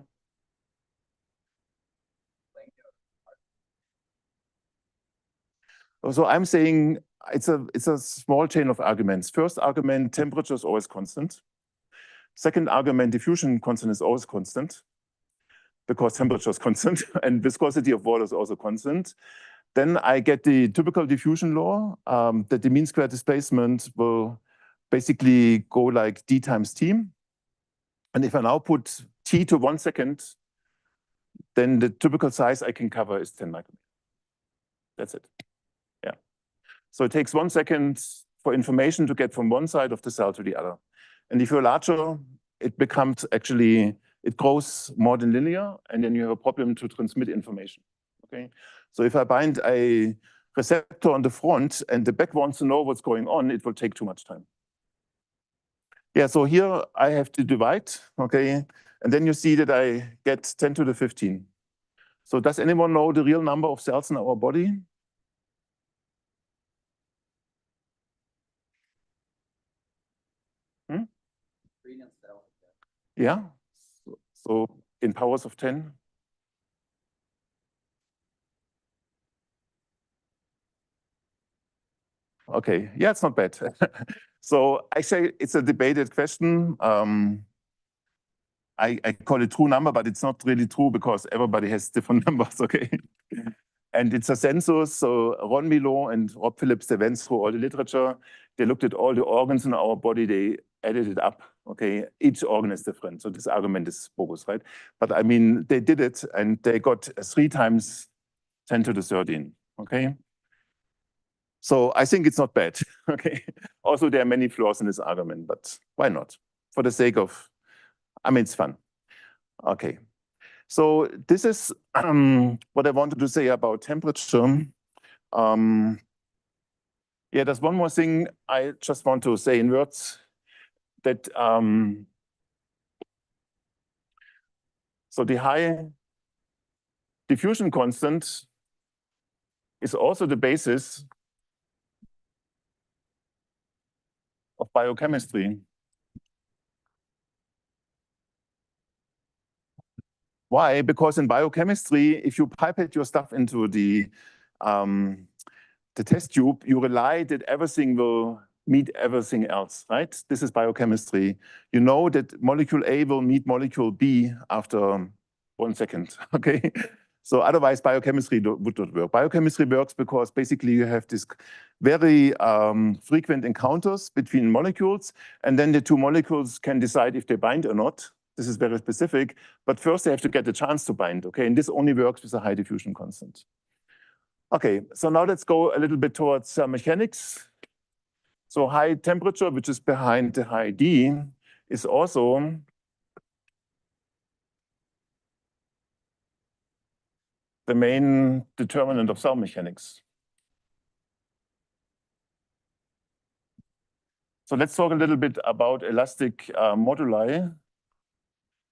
So I'm saying it's a small chain of arguments. First argument, temperature is always constant. Second argument, diffusion constant is always constant, because temperature is constant and viscosity of water is also constant. Then I get the typical diffusion law, that the mean square displacement will basically go like d times t. And if I now put t to 1 second, then the typical size I can cover is 10 micrometers. That's it. Yeah. So it takes 1 second for information to get from one side of the cell to the other. And if you're larger, it becomes actually, it grows more than linear, and then you have a problem to transmit information, okay? So if I bind a receptor on the front and the back wants to know what's going on, it will take too much time. Yeah, so here I have to divide, okay? And then you see that I get 10 to the 15. So does anyone know the real number of cells in our body? Yeah, so in powers of 10. Okay, yeah, it's not bad. So I say it's a debated question. I call it true number, but it's not really true because everybody has different numbers, okay? And it's a census, so Ron Milo and Rob Phillips, they went through all the literature. They looked at all the organs in our body, they added it up, okay? Each organ is different, so this argument is bogus, right? But I mean, they did it and they got 3 times 10 to the 13, okay? So I think it's not bad, okay? Also, there are many flaws in this argument, but why not? For the sake of, I mean, it's fun. Okay, so this is what I wanted to say about temperature. Yeah, there's one more thing I just want to say in words that so the high diffusion constant is also the basis of biochemistry. Why? Because in biochemistry, if you pipette your stuff into the test tube, you rely that everything will meet everything else, right? This is biochemistry. You know that molecule A will meet molecule B after 1 second, okay? So otherwise biochemistry would not work. Biochemistry works because basically you have this very frequent encounters between molecules, and then the 2 molecules can decide if they bind or not. This is very specific, but first they have to get a chance to bind, okay? And this only works with a high diffusion constant. Okay, so now let's go a little bit towards mechanics. So high temperature, which is behind the high D, is also the main determinant of cell mechanics. So let's talk a little bit about elastic moduli.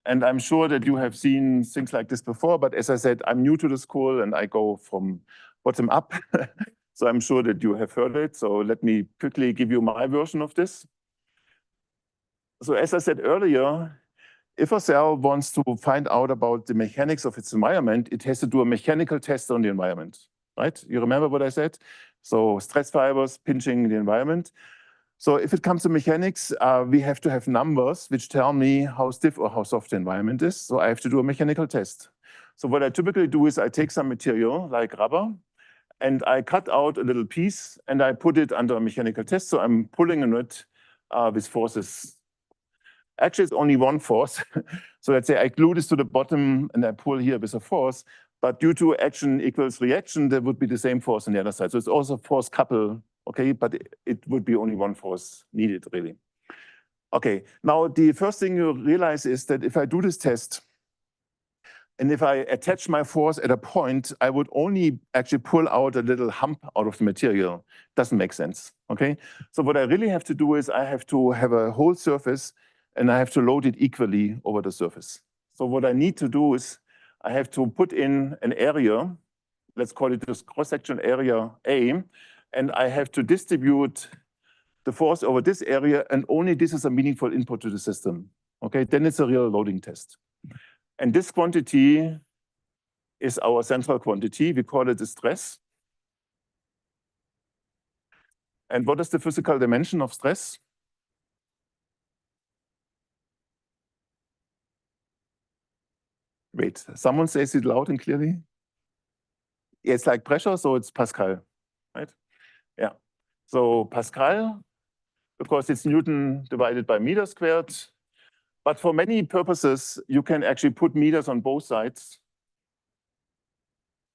And I'm sure that you have seen things like this before, but as I said, I'm new to the school and I go from bottom up. So I'm sure that you have heard it. So let me quickly give you my version of this. So as I said earlier, if a cell wants to find out about the mechanics of its environment, it has to do a mechanical test on the environment, right? You remember what I said? So stress fibers pinching the environment. So if it comes to mechanics, we have to have numbers which tell me how stiff or how soft the environment is. So I have to do a mechanical test. So what I typically do is I take some material like rubber and I cut out a little piece and I put it under a mechanical test. So I'm pulling on it with forces. Actually, it's only one force. So let's say I glue this to the bottom and I pull here with a force, but due to action equals reaction, there would be the same force on the other side. So it's also force couple, okay, but it would be only one force needed, really. Okay, now the first thing you realize is that if I do this test, and if I attach my force at a point, I would only actually pull out a little hump out of the material. Doesn't make sense, okay? So what I really have to do is I have to have a whole surface and I have to load it equally over the surface. So what I need to do is I have to put in an area, let's call it this cross-sectional area A, and I have to distribute the force over this area, and only this is a meaningful input to the system, okay? Then it's a real loading test. And this quantity is our central quantity. We call it the stress. And what is the physical dimension of stress? Wait, someone says it loud and clearly. Yeah, it's like pressure, so it's Pascal, right? Yeah. So Pascal, because it's Newton divided by meter squared. But for many purposes, you can actually put meters on both sides.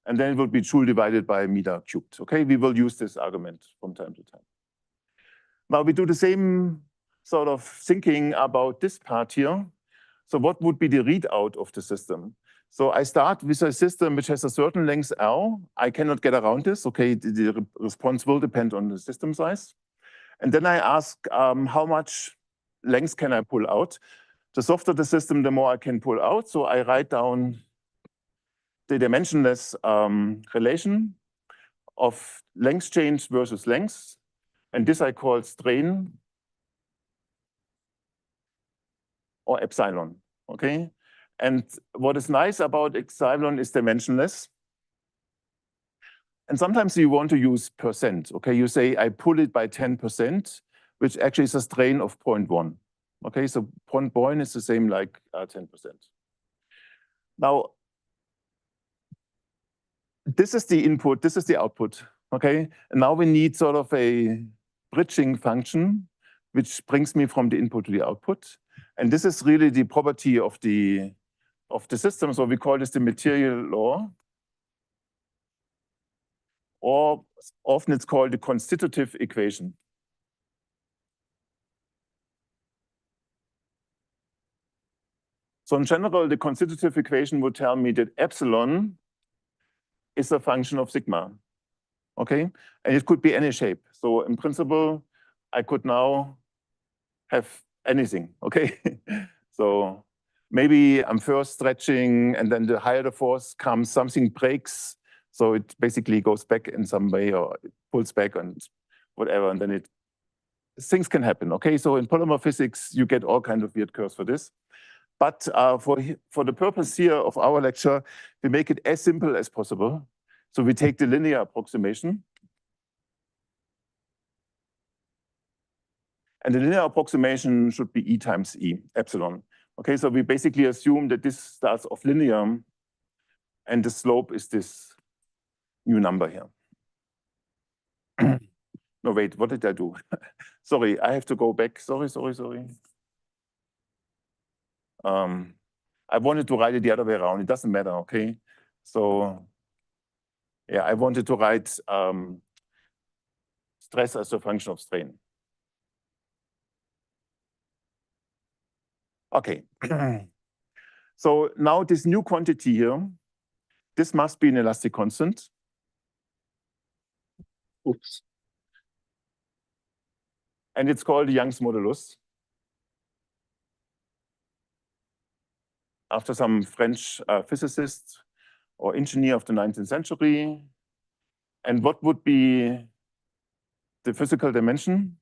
And then it would be joule divided by meter cubed. Okay, we will use this argument from time to time. Now we do the same sort of thinking about this part here. So what would be the readout of the system? So I start with a system which has a certain length L. I cannot get around this. Okay, the response will depend on the system size. And then I ask how much length can I pull out? The softer the system, the more I can pull out. So I write down the dimensionless relation of length change versus length. And this I call strain or epsilon, okay? And what is nice about epsilon is dimensionless. And sometimes you want to use percent, okay? You say, I pull it by 10%, which actually is a strain of 0.1. Okay, so 0.1 is the same like 10%. Now, this is the input, this is the output, okay? And now we need sort of a bridging function, which brings me from the input to the output. And this is really the property of the system. So we call this the material law, or often it's called the constitutive equation. So in general, the constitutive equation would tell me that epsilon is a function of sigma, okay? And it could be any shape. So in principle, I could now have anything, okay? So maybe I'm first stretching, and then the higher the force comes, something breaks. So it basically goes back in some way, or it pulls back and whatever, and then things can happen, okay? So in polymer physics, you get all kinds of weird curves for this. But for the purpose here of our lecture, we make it as simple as possible. So we take the linear approximation. And the linear approximation should be E times E, epsilon. Okay, so we basically assume that this starts off linear, and the slope is this new number here. No, wait, what did I do? Sorry, I have to go back. Sorry. I wanted to write it the other way around. It doesn't matter, okay? So, yeah, I wanted to write stress as a function of strain. Okay. So now this new quantity here, this must be an elastic constant. Oops. And it's called the Young's modulus, after some French physicist or engineer of the 19th century. And what would be the physical dimension?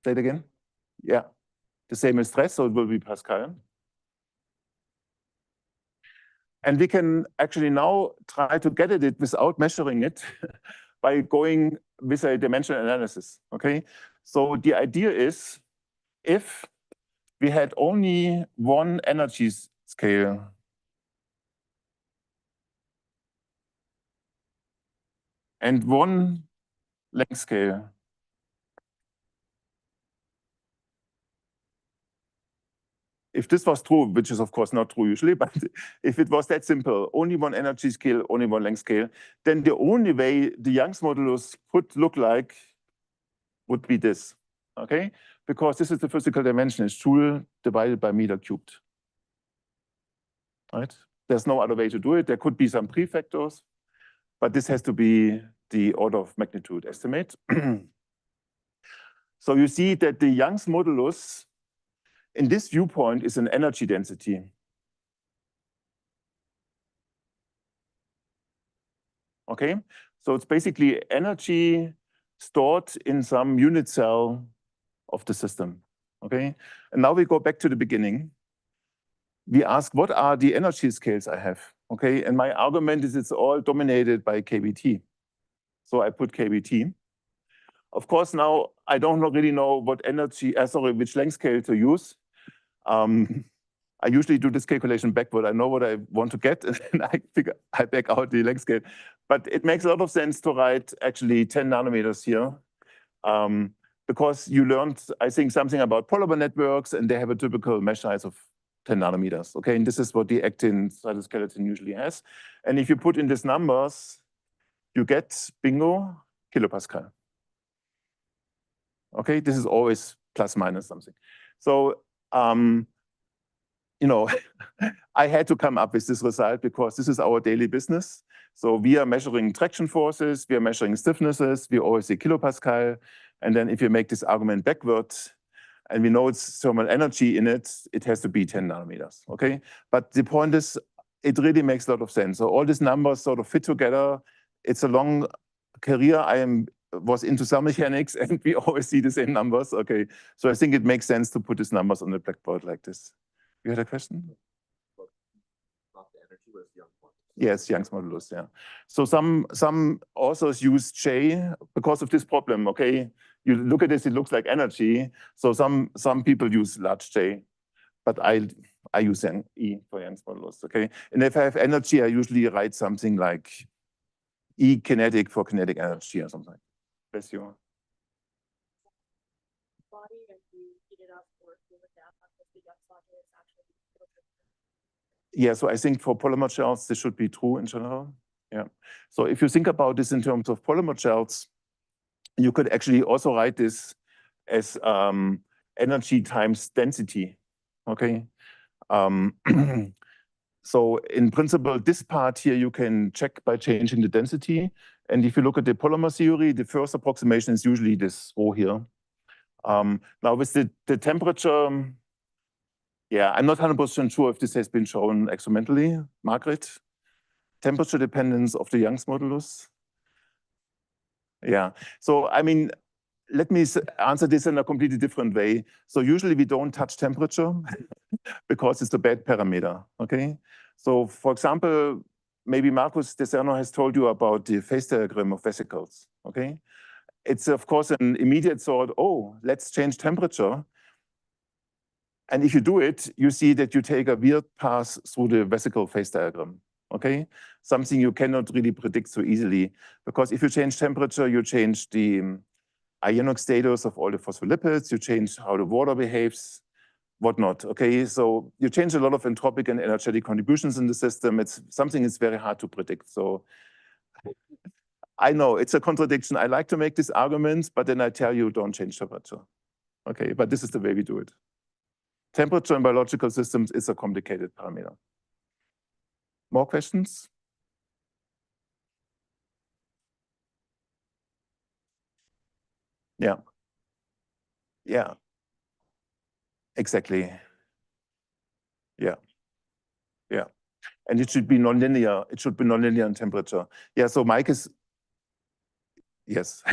Say it again. Yeah, the same as stress, so it will be Pascal. And we can actually now try to get at it without measuring it by going with a dimensional analysis, okay? So the idea is, if we had only one energy scale, and one length scale, if this was true, which is of course not true usually, but if it was that simple, only one energy scale, only one length scale, then the only way the Young's modulus could look like would be this, okay? Because this is the physical dimension, it's joule divided by meter cubed, right? There's no other way to do it. There could be some prefactors, but this has to be the order of magnitude estimate. So you see that the Young's modulus in this viewpoint is an energy density. Okay, so it's basically energy stored in some unit cell of the system. Okay, and now we go back to the beginning. We ask, what are the energy scales I have? Okay, and my argument is it's all dominated by KBT. So I put KBT. Of course, now I don't really know what which length scale to use. I usually do this calculation backward. I know what I want to get, and then I back out the length scale. But it makes a lot of sense to write actually 10 nanometers here, because you learned, I think, something about polymer networks, and they have a typical mesh size of 10 nanometers. Okay, and this is what the actin cytoskeleton usually has. And if you put in these numbers, you get, bingo, kilopascal. Okay, this is always plus minus something. So you know, I had to come up with this result because this is our daily business. So we are measuring traction forces, we are measuring stiffnesses, we always say kilopascal. And then if you make this argument backwards, and we know it's thermal energy in it, it has to be 10 nanometers, okay? But the point is, it really makes a lot of sense. So all these numbers sort of fit together. It's a long career. Was into cell mechanics, and we always see the same numbers, okay? So I think it makes sense to put these numbers on the blackboard like this. You had a question? Not the energy, but it's Young's modulus. Yes, Young's modulus, yeah. So some authors use J because of this problem, okay? You look at this, it looks like energy. So some people use large J, but I use E for Young's modulus, okay? And if I have energy, I usually write something like E kinetic for kinetic energy or something. Bless you. Body and you heat it up or cool it down with the Young's modulus actually. Yeah, so I think for polymer gels, this should be true in general. Yeah. So if you think about this in terms of polymer gels, you could actually also write this as energy times density, okay? So in principle, this part here you can check by changing the density. And if you look at the polymer theory, the first approximation is usually this rho here. Now with the temperature, yeah, I'm not 100% sure if this has been shown experimentally, Margaret. Temperature dependence of the Young's modulus. Yeah, so I mean, let me answer this in a completely different way. So usually we don't touch temperature because it's a bad parameter, okay? So for example, maybe Marcus De Serno has told you about the phase diagram of vesicles, okay? It's of course an immediate thought, oh, let's change temperature. And if you do it, you see that you take a weird path through the vesicle phase diagram, okay? Something you cannot really predict so easily, because if you change temperature, you change the ionic status of all the phospholipids, you change how the water behaves, whatnot, okay? So you change a lot of entropic and energetic contributions in the system. It's something that's very hard to predict. So I know it's a contradiction. I like to make these arguments, but then I tell you, don't change temperature. Okay, but this is the way we do it. Temperature in biological systems is a complicated parameter. More questions? Yeah. Yeah. Exactly. Yeah. Yeah. And it should be nonlinear. It should be nonlinear in temperature. Yeah, so Mike is, yes,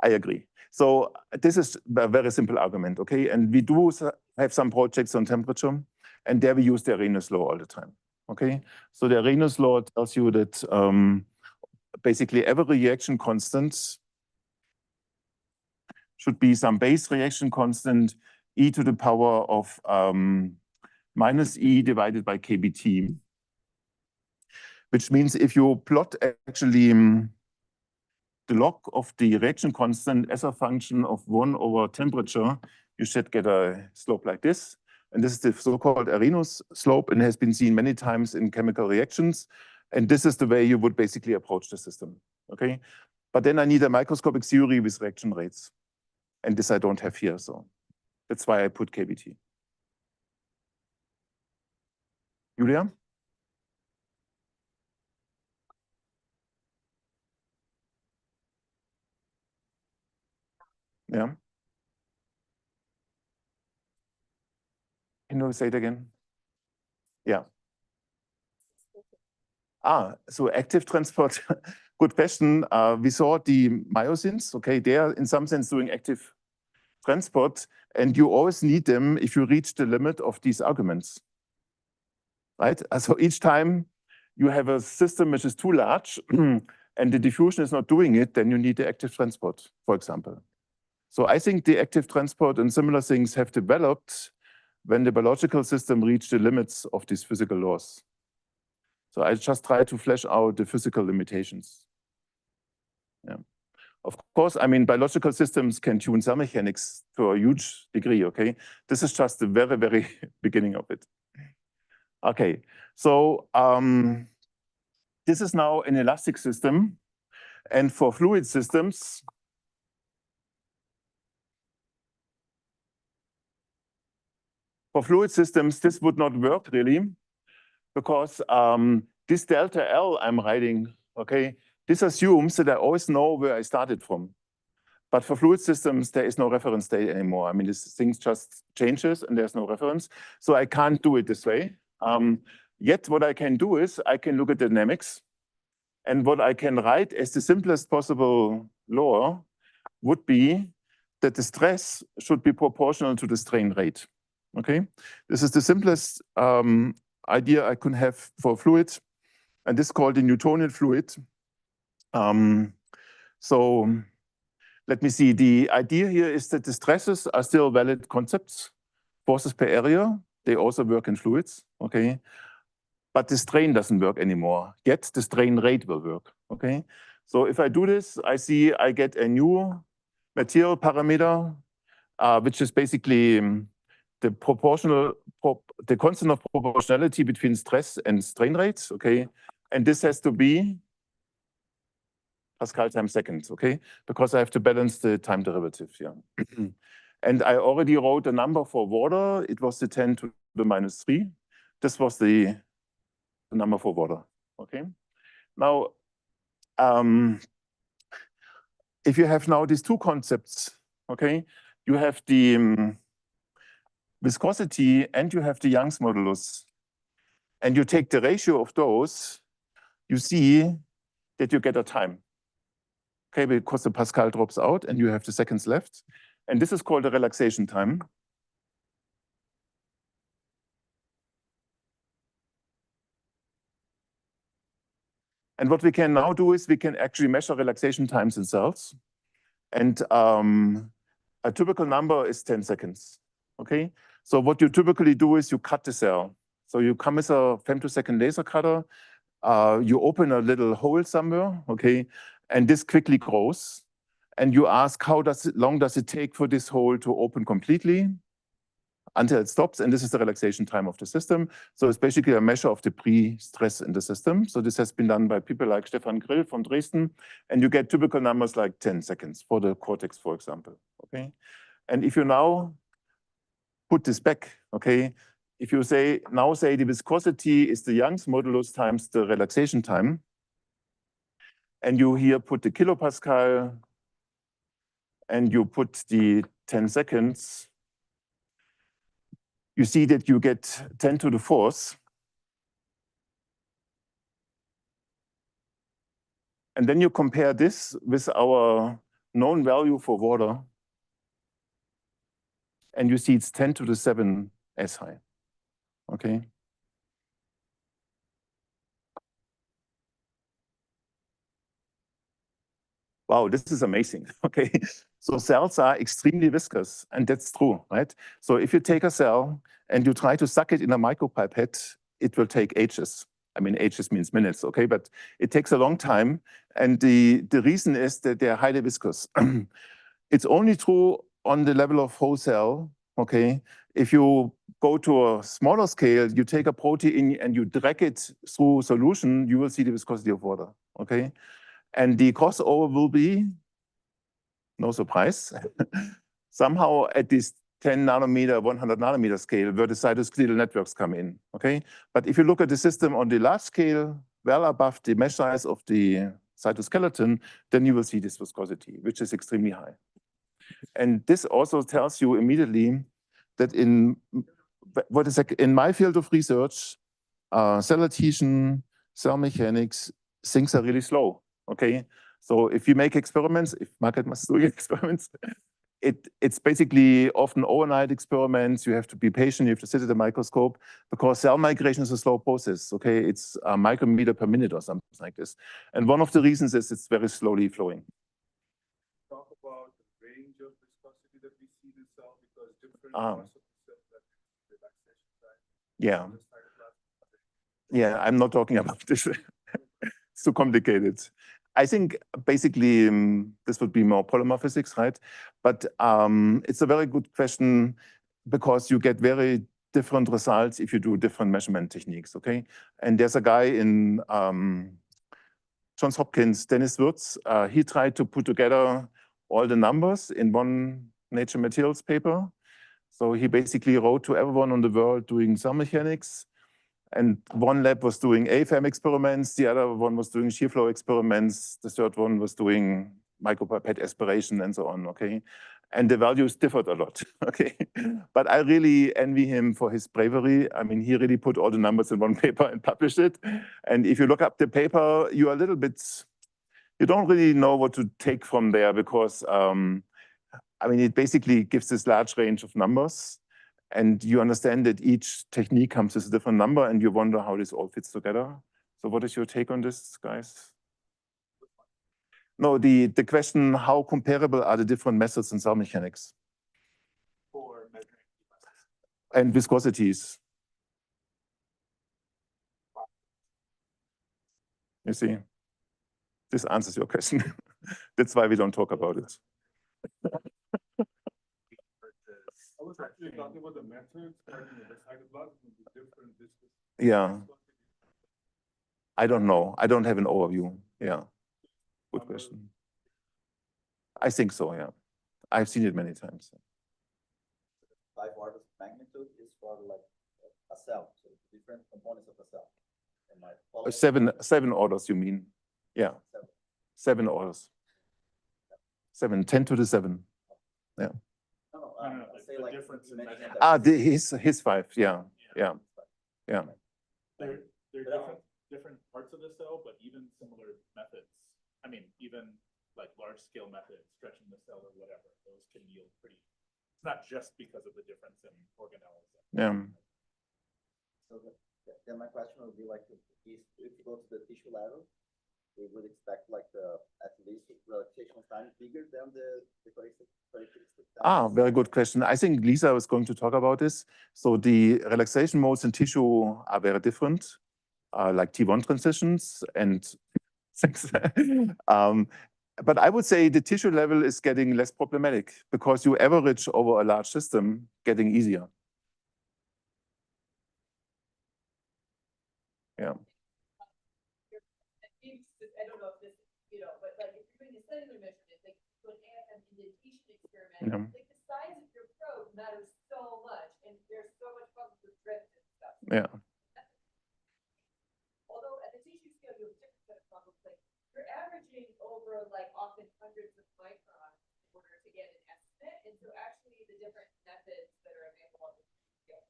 I agree. So this is a very simple argument, okay? And we do have some projects on temperature, and there we use the Arrhenius law all the time, okay? So the Arrhenius law tells you that basically every reaction constant should be some base reaction constant e to the power of minus e divided by kBt, which means if you plot actually the log of the reaction constant as a function of 1 over temperature, you should get a slope like this. And this is the so-called Arrhenius slope, and has been seen many times in chemical reactions. And this is the way you would basically approach the system, okay? But then I need a microscopic theory with reaction rates. And this I don't have here, so that's why I put kBt. Julia? Yeah. Can you say it again? Yeah. So active transport, good question. We saw the myosins, okay, they are in some sense doing active transport, and you always need them if you reach the limit of these arguments, right? So each time you have a system which is too large and the diffusion is not doing it, then you need the active transport, for example. So I think the active transport and similar things have developed when the biological system reached the limits of these physical laws. So I just try to flesh out the physical limitations. Yeah. Of course, I mean, biological systems can tune cell mechanics to a huge degree, okay? This is just the very, very beginning of it. Okay, so this is now an elastic system. And for fluid systems, For fluid systems, this would not work really, because this delta L I'm writing, okay, this assumes that I always know where I started from. But for fluid systems, there is no reference state anymore. I mean, this thing just changes and there's no reference. So I can't do it this way. Yet what I can do is I can look at the dynamics. And what I can write as the simplest possible law would be that the stress should be proportional to the strain rate. Okay, this is the simplest idea I could have for fluid, and this is called the Newtonian fluid. So let me see. The idea here is that the stresses are still valid concepts. Forces per area, they also work in fluids. Okay, but the strain doesn't work anymore. Yet the strain rate will work. Okay, so if I do this, I see I get a new material parameter, which is basically the constant of proportionality between stress and strain rates. Okay, and this has to be Pascal times seconds. Okay, because I have to balance the time derivative here. And I already wrote a number for water. It was the 10 to the minus 3. This was the number for water. Okay. Now, if you have now these two concepts, okay, you have the viscosity and you have the Young's modulus, and you take the ratio of those, you see that you get a time. Okay, because the Pascal drops out and you have the seconds left. And this is called the relaxation time. And what we can now do is we can actually measure relaxation times in cells. And a typical number is 10 seconds. Okay, so what you typically do is you cut the cell. So you come with a femtosecond laser cutter, you open a little hole somewhere, okay, and this quickly grows. And you ask, how long does it take for this hole to open completely until it stops? And this is the relaxation time of the system. So it's basically a measure of the pre-stress in the system. So this has been done by people like Stefan Grill from Dresden. And you get typical numbers like 10 seconds for the cortex, for example. Okay. And if you now put this back, okay, if you now say the viscosity is the Young's modulus times the relaxation time, and you here put the kilopascal, and you put the 10 seconds, you see that you get 10 to the 4th. And then you compare this with our known value for water, and you see it's 10 to the 7 as high. Okay. Wow, this is amazing. Okay, so cells are extremely viscous, and that's true, right? So if you take a cell and you try to suck it in a micropipette, it will take ages. I mean, ages means minutes, okay? But it takes a long time, and the reason is that they're highly viscous. It's only true on the level of whole cell, okay? If you go to a smaller scale, you take a protein and you drag it through solution, you will see the viscosity of water, okay? And the crossover will be, no surprise, somehow at this 10 nanometer, 100 nanometer scale where the cytoskeletal networks come in, okay? But if you look at the system on the large scale, well above the mesh size of the cytoskeleton, then you will see this viscosity, which is extremely high. And this also tells you immediately that in my field of research, cell adhesion, cell mechanics, things are really slow. Okay, so if you make experiments, if Margaret must do experiments, it's basically often overnight experiments. You have to be patient. You have to sit at the microscope because cell migration is a slow process. Okay, it's a micrometer per minute or something like this. And one of the reasons is it's very slowly flowing. Talk about the range of viscosity that we see in the cell because different parts of the cell that relaxation time. Yeah. Yeah, I'm not talking about this. It's too complicated. I think basically this would be more polymer physics, right? But it's a very good question because you get very different results if you do different measurement techniques, okay? And there's a guy in Johns Hopkins, Dennis Wirtz, he tried to put together all the numbers in one Nature Materials paper. So he basically wrote to everyone in the world doing cell mechanics. And one lab was doing AFM experiments, the other one was doing shear flow experiments, the third one was doing micropipette aspiration and so on, okay? And the values differed a lot, okay? But I really envy him for his bravery. I mean, he really put all the numbers in one paper and published it. And if you look up the paper, you are a little bit, you don't really know what to take from there because, I mean, it basically gives this large range of numbers. And you understand that each technique comes with a different number and you wonder how this all fits together. So what is your take on this, guys? No, the question, how comparable are the different methods in cell mechanics? For measuring And viscosities. You see, this answers your question. That's why we don't talk about it. I was actually talking about the methods, the cytoplasm would be different. Yeah. I don't know. I don't have an overview. Yeah. Good question. I think so, yeah. I've seen it many times. 5 orders of magnitude is for like a cell, so different components of a cell. And my Seven orders, you mean? Yeah. 7 orders. 7, 10 to the 7. Yeah. No, the say like difference in measurement. His 5, yeah. Yeah. Yeah. They're different parts of the cell, but even similar methods. I mean, even like large scale methods, stretching the cell or whatever, those can yield pretty. It's not just because of the difference in organelles. Yeah. So then my question would be like, if you go to the tissue level, we would expect like at least relaxation time bigger than the characteristic time. Very good question. I think Lisa was going to talk about this. So the relaxation modes in tissue are very different, like T1 transitions and things. But I would say the tissue level is getting less problematic because you average over a large system, getting easier. Yeah. I don't know if this, but like if you're doing a cellular measurement, like do an AFM indentation experiment, Yeah. like the size of your probe matters so much, and there's so much problems with drift and stuff. Yeah. Although at the tissue scale, you have different set of problems. Like you're averaging over like often hundreds of microns in order to get an estimate, and so actually the different methods that are available at the tissue scale.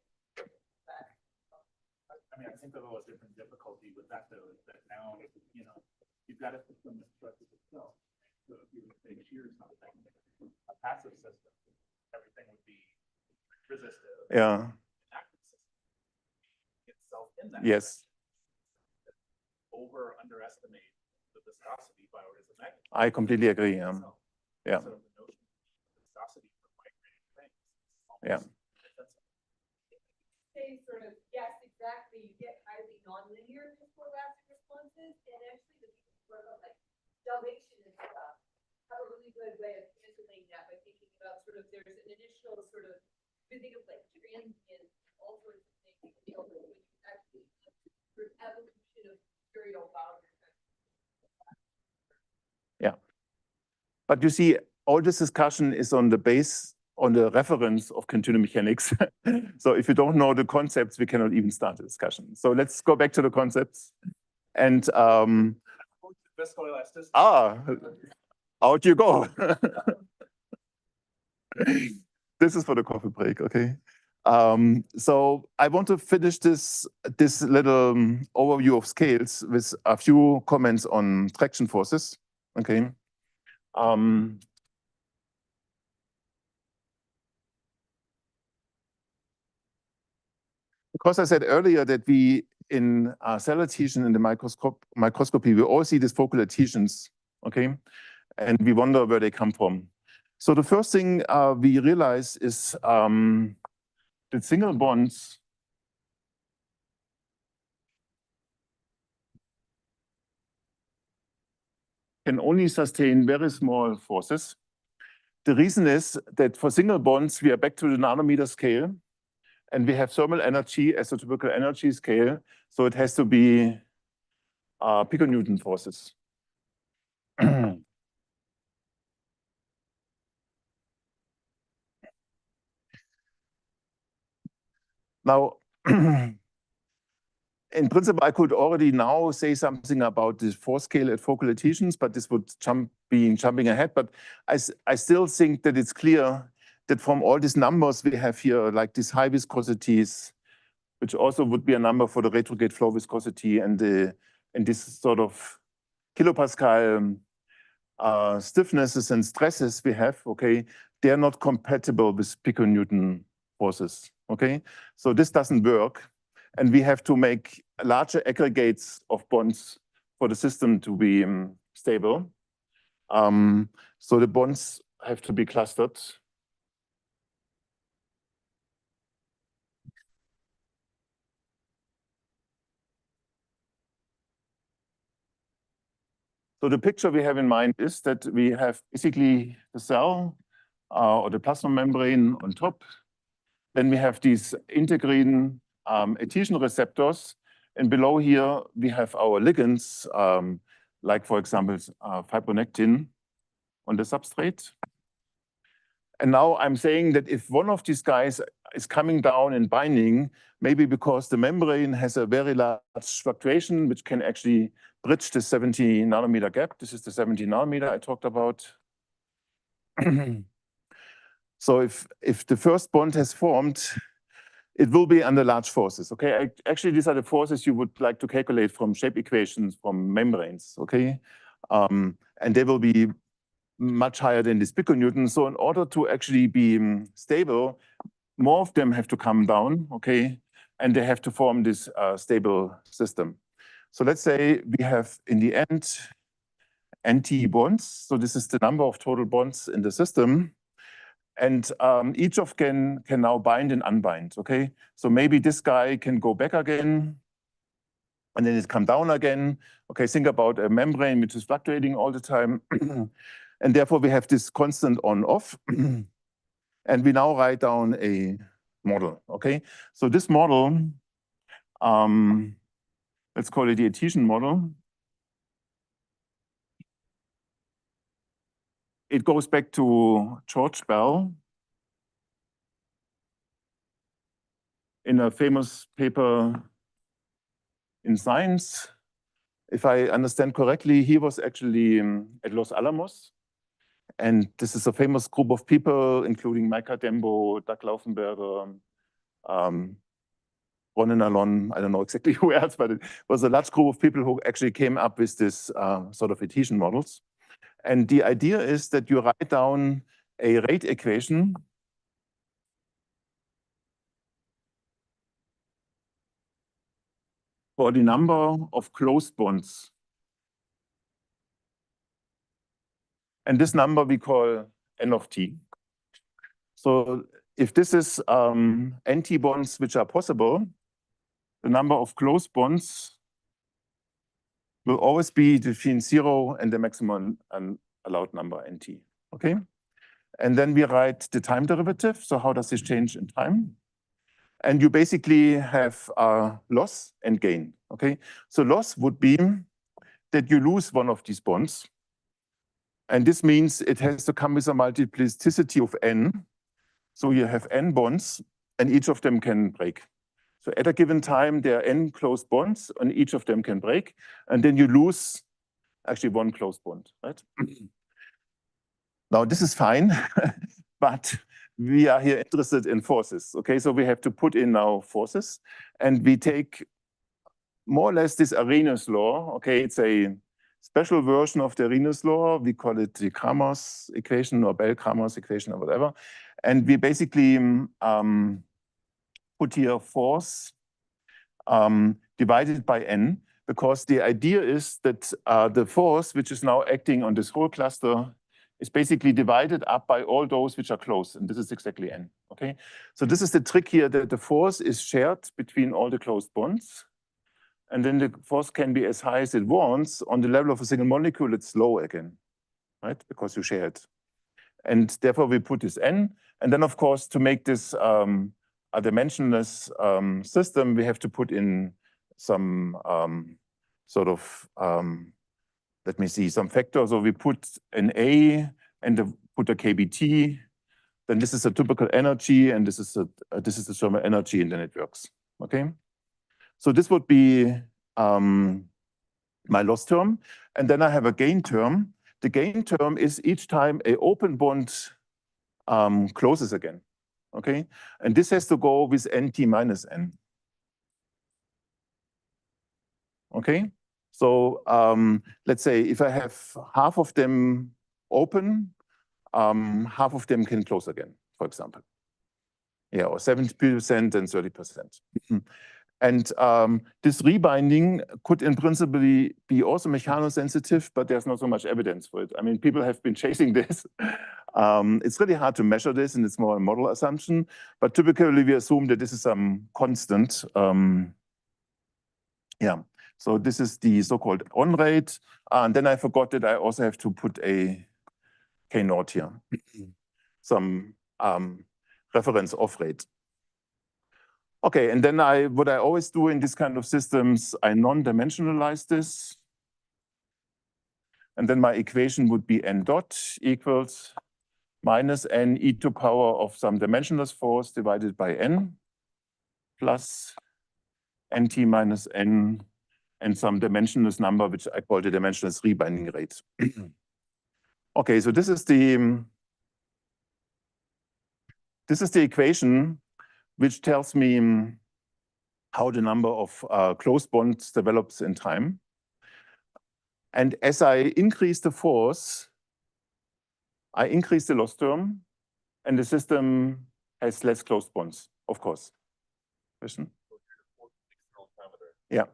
I mean, I think there's a different difficulty with that though, is that now, you've got a system that stretches itself. So if you would say shear something, a passive system, everything would be resistive. Yeah. An active system itself in that. Yes. Underestimate the viscosity by orders of magnitude. I completely agree. Yeah. Yeah. So the notion of viscosity for migrating things. Yeah. Say sort of, yes, exactly. You get highly nonlinear viscoelastic responses, and actually the people who are like dilation and stuff have a really good way of handling that by thinking about sort of there's an initial sort of, you think of like transient, all sorts of things you can deal with when you actually sort of evolution of material boundaries. Yeah. But you see, all this discussion is on the reference of continuum mechanics. So if you don't know the concepts, we cannot even start the discussion. So let's go back to the concepts. And Viscoelasticity. out you go. This is for the coffee break, okay? So I want to finish this little overview of scales with a few comments on traction forces, okay? Because I said earlier that we, in cell adhesion in the microscopy, we all see these focal adhesions, okay? And we wonder where they come from. So the first thing we realize is that single bonds can only sustain very small forces. The reason is that for single bonds, we are back to the nanometer scale, and we have thermal energy as a typical energy scale, so it has to be piconewton forces. Now, in principle, I could already now say something about the force scale at focal adhesions, but this would be jumping ahead. But I still think that it's clear that from all these numbers we have here, like these high viscosities, which also would be a number for the retrograde flow viscosity, and this sort of kilopascal stiffnesses and stresses we have, okay, they're not compatible with piconewton forces, okay? So this doesn't work. And we have to make larger aggregates of bonds for the system to be stable. So the bonds have to be clustered. So the picture we have in mind is that we have basically the cell or the plasma membrane on top. Then we have these integrin adhesion receptors. And below here, we have our ligands, like, for example, fibronectin on the substrate. And now I'm saying that if one of these guys is coming down and binding, maybe because the membrane has a very large fluctuation, which can actually bridge the 70 nanometer gap. This is the 70 nanometer I talked about. So if the first bond has formed, it will be under large forces, okay? Actually, these are the forces you would like to calculate from shape equations from membranes, okay? And they will be much higher than this piconewton. So in order to actually be stable, more of them have to come down, okay? And they have to form this stable system. So let's say we have, in the end, NT bonds. So this is the number of total bonds in the system. And each of can now bind and unbind, okay? So maybe this guy can go back again, and then it come down again. Okay, think about a membrane which is fluctuating all the time. And therefore, we have this constant on-off. And we now write down a model, okay? So this model, let's call it the adhesion model. It goes back to George Bell in a famous paper in Science. If I understand correctly, he was actually at Los Alamos. And this is a famous group of people, including Micah Dembo, Doug Laufenberger, Ronen Alon, I don't know exactly who else, but it was a large group of people who actually came up with this sort of adhesion models. And the idea is that you write down a rate equation for the number of closed bonds. And this number we call N of T. So if this is NT bonds which are possible, the number of closed bonds will always be between 0 and the maximum allowed number NT, okay? And then we write the time derivative. So how does this change in time? And you basically have loss and gain, okay? So loss would be that you lose one of these bonds. And this means it has to come with a multiplicity of n. So you have n bonds, and each of them can break. So at a given time, there are n closed bonds, and each of them can break. And then you lose actually one closed bond, right? Now, this is fine, but we are here interested in forces, okay? So we have to put in now forces, and we take more or less this Arrhenius law, okay? It's a special version of the Arrhenius law. We call it the Kramers equation or Bell-Kramers equation or whatever. And we basically put here force divided by n, because the idea is that the force which is now acting on this whole cluster is basically divided up by all those which are close, and this is exactly n, okay? So this is the trick here, that the force is shared between all the closed bonds, and then the force can be as high as it wants. On the level of a single molecule, it's low again, right? Because you share it. And therefore, we put this n, and then, of course, to make this a dimensionless system, we have to put in some sort of let me see, some factor. So we put an A and put a KBT. then this is a typical energy, and this is the thermal energy, and then it works. Okay, so this would be my loss term, and then I have a gain term. The gain term is each time a open bond closes again. Okay, and this has to go with NT minus N. Okay, so let's say if I have half of them open, half of them can close again, for example. Yeah, or 70% and 30%. And this rebinding could in principle be also mechanosensitive, but there's not so much evidence for it. I mean, people have been chasing this. It's really hard to measure this, and it's more a model assumption. But typically, we assume that this is some constant. Yeah, so this is the so-called on rate. And then I forgot that I also have to put a K naught here, some reference off rate. Okay, and then what I always do in this kind of systems, I non-dimensionalize this. And then my equation would be n dot equals minus n e to power of some dimensionless force divided by n plus nt minus n and some dimensionless number, which I call the dimensionless rebinding rate. Okay, so this is the equation which tells me how the number of closed bonds develops in time. And as I increase the force, I increase the loss term, and the system has less closed bonds, of course. Question? Yeah.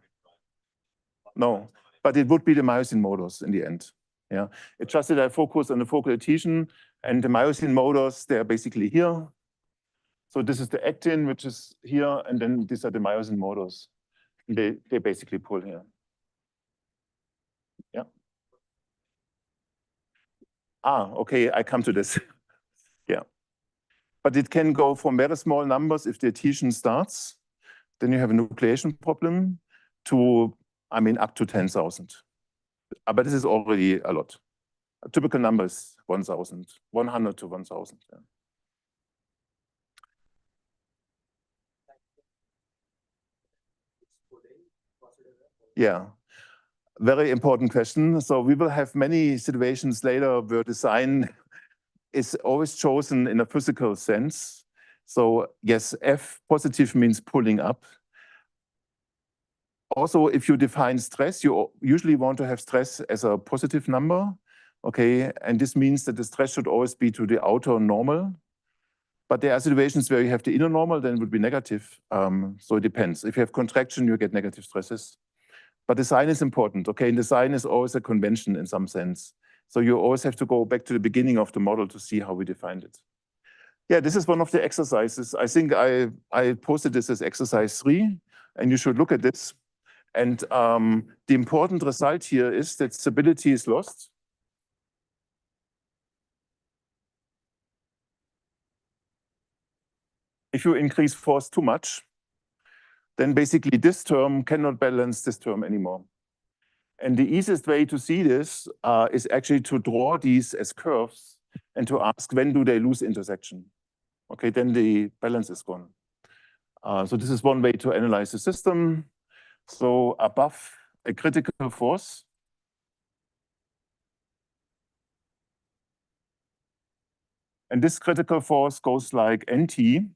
No, but it would be the myosin motors in the end. Yeah, it's just that I focus on the focal adhesion, and the myosin motors, they're basically here. So this is the actin, which is here, and then these are the myosin motors. They basically pull here. Yeah. Okay, I come to this. Yeah. But it can go from very small numbers if the adhesion starts, then you have a nucleation problem, to, I mean, up to 10,000. But this is already a lot. A typical number is 1,000, 100 to 1,000. Yeah. Yeah, very important question. So we will have many situations later where design is always chosen in a physical sense. So yes, F positive means pulling up. Also, if you define stress, you usually want to have stress as a positive number. Okay, and this means that the stress should always be to the outer normal. But there are situations where you have the inner normal, then it would be negative. So it depends. If you have contraction, you get negative stresses. But design is important, okay? And design is always a convention in some sense. So you always have to go back to the beginning of the model to see how we defined it. Yeah, this is one of the exercises. I think I posted this as exercise 3, and you should look at this. And the important result here is that stability is lost. If you increase force too much, then basically this term cannot balance this term anymore. And the easiest way to see this is actually to draw these as curves and to ask when do they lose intersection. Okay, then the balance is gone. So this is one way to analyze the system. So above a critical force, and this critical force goes like NT.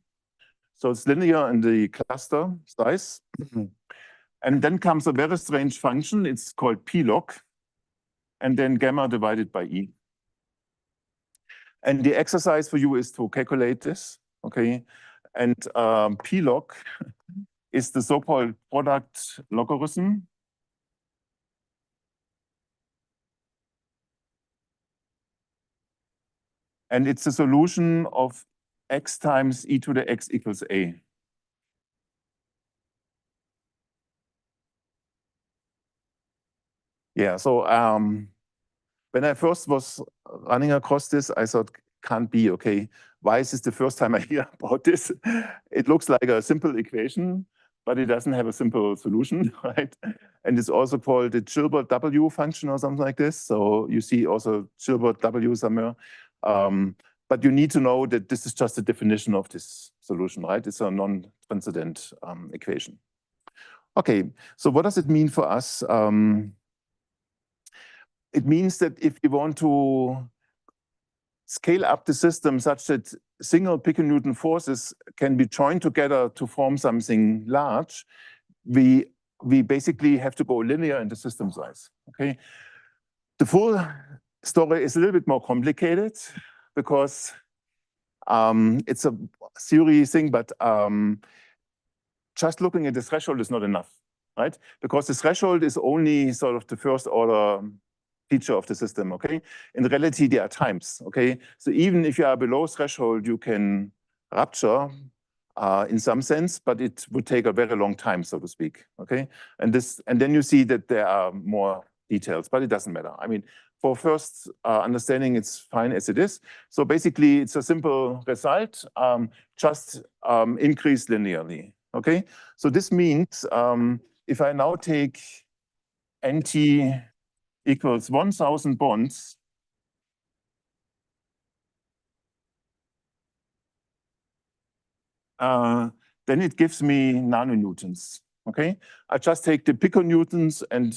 So it's linear in the cluster size. And then comes a very strange function. It's called P log, and then gamma divided by E. And the exercise for you is to calculate this, okay? And P log is the so-called product logarithm. And it's a solution of x times e to the x equals a. Yeah, so when I first was running across this, I thought, can't be, okay, why is this the first time I hear about this? It looks like a simple equation, but it doesn't have a simple solution, right? And it's also called the Gilbert W function or something like this. So you see also Gilbert W somewhere. But you need to know that this is just a definition of this solution, right? It's a non-transcendent equation. Okay, so what does it mean for us? It means that if you want to scale up the system such that single piconewton forces can be joined together to form something large, we basically have to go linear in the system size, okay? The full story is a little bit more complicated because it's a theory thing, but just looking at the threshold is not enough, right? Because the threshold is only sort of the first order feature of the system, okay? In reality, there are times, okay? So even if you are below threshold, you can rupture in some sense, but it would take a very long time, so to speak, okay? And then you see that there are more details, but it doesn't matter. I mean, for first understanding, it's fine as it is. So basically, it's a simple result, just increase linearly, okay? So this means if I now take NT equals 1,000 bonds, then it gives me nanonewtons, okay? I just take the piconewtons and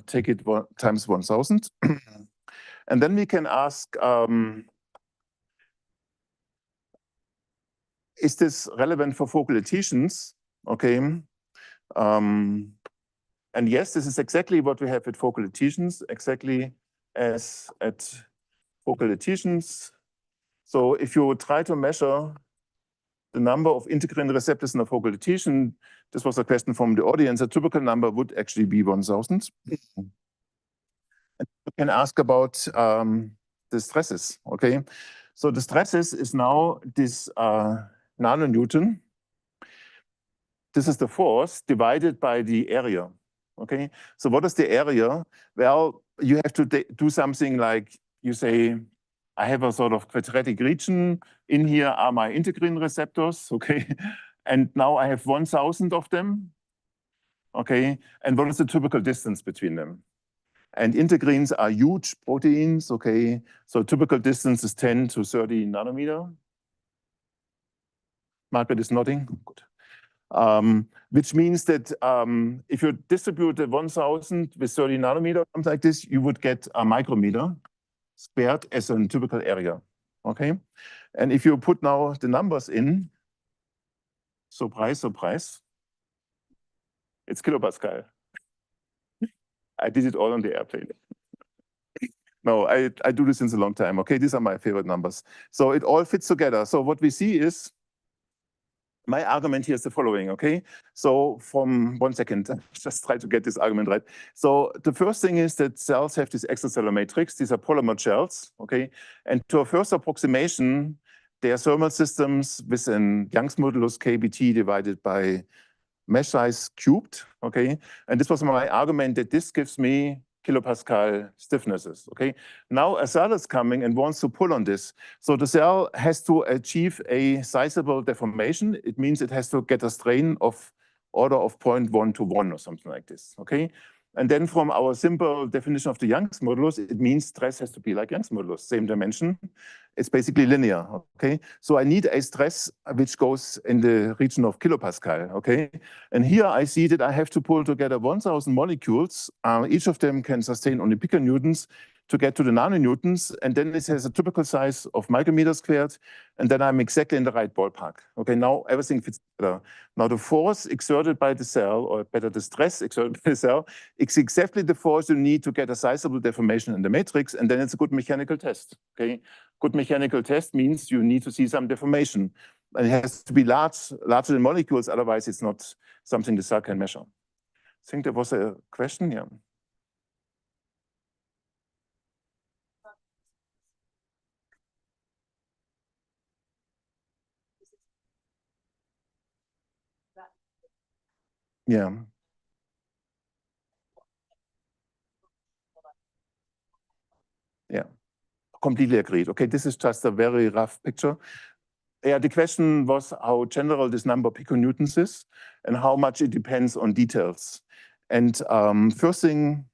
take it times 1,000. And then we can ask, is this relevant for focal adhesions? Okay. And yes, this is exactly what we have at focal adhesions, exactly as at focal adhesions. So if you try to measure the number of integrin receptors in a focal adhesion, this was a question from the audience, a typical number would actually be 1,000. And you can ask about the stresses, okay? So the stresses is now this nanonewton. This is the force divided by the area, okay? So what is the area? Well, you have to do something like you say, I have a sort of quadratic region. In here are my integrin receptors, okay? And now I have 1,000 of them, okay? And what is the typical distance between them? And integrins are huge proteins, okay? So typical distance is 10 to 30 nanometer. Margaret is nodding, good. Which means that if you distribute the 1,000 with 30 nanometer, something like this, you would get a micrometer spared as a typical area, okay? And if you put now the numbers in, surprise, surprise, it's kilopascal. I did it all on the airplane. No, I do this since a long time, okay? These are my favorite numbers. So it all fits together. So what we see is, my argument here is the following, okay? So from 1 second, just try to get this argument right. So the first thing is that cells have this extracellular matrix. These are polymer shells, okay? And to a first approximation, they are thermal systems with an Young's modulus KBT divided by mesh size cubed, okay? And this was my argument that this gives me kilopascal stiffnesses, okay? Now a cell is coming and wants to pull on this. So the cell has to achieve a sizable deformation. It means it has to get a strain of order of 0.1 to 1 or something like this, okay? And then from our simple definition of the Young's modulus, it means stress has to be like Young's modulus, same dimension. It's basically linear, okay? So I need a stress which goes in the region of kilopascal, okay? And here I see that I have to pull together 1,000 molecules. Each of them can sustain only piconewtons to get to the nanonewtons. And then it has a typical size of micrometer squared. And then I'm exactly in the right ballpark. Okay, now everything fits together. Now the force exerted by the cell, or better the stress exerted by the cell, is exactly the force you need to get a sizable deformation in the matrix. And then it's a good mechanical test, okay? Good mechanical test means you need to see some deformation. And it has to be larger than molecules, otherwise it's not something the cell can measure. I think there was a question, yeah. Yeah. Yeah, completely agreed. Okay, this is just a very rough picture. Yeah, the question was how general this number piconewtons is and how much it depends on details. And first thing,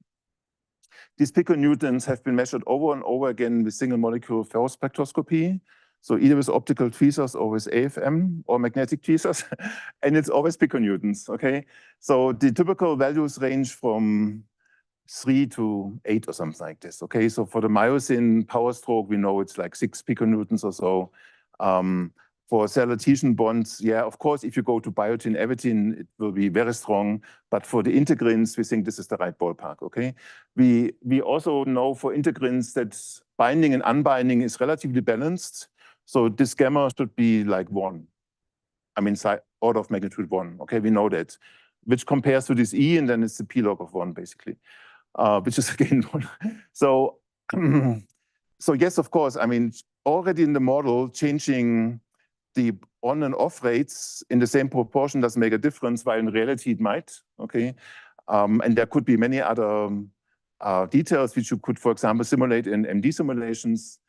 these piconewtons have been measured over and over again with single molecule ferrospectroscopy. So either with optical tweezers or with AFM or magnetic tweezers, and it's always piconewtons, okay? So the typical values range from 3 to 8 or something like this, okay? So for the myosin power stroke, we know it's like 6 piconewtons or so. For cell-adhesion bonds, yeah, of course, if you go to biotin, avidin, it will be very strong. But for the integrins, we think this is the right ballpark, okay? We also know for integrins that binding and unbinding is relatively balanced. So this gamma should be like 1. I mean, order of magnitude 1, okay? We know that, which compares to this E, and then it's the P log of 1, basically, which is again 1. So, so yes, of course, I mean, already in the model, changing the on and off rates in the same proportion doesn't make a difference, while in reality it might, okay? And there could be many other details which you could, for example, simulate in MD simulations.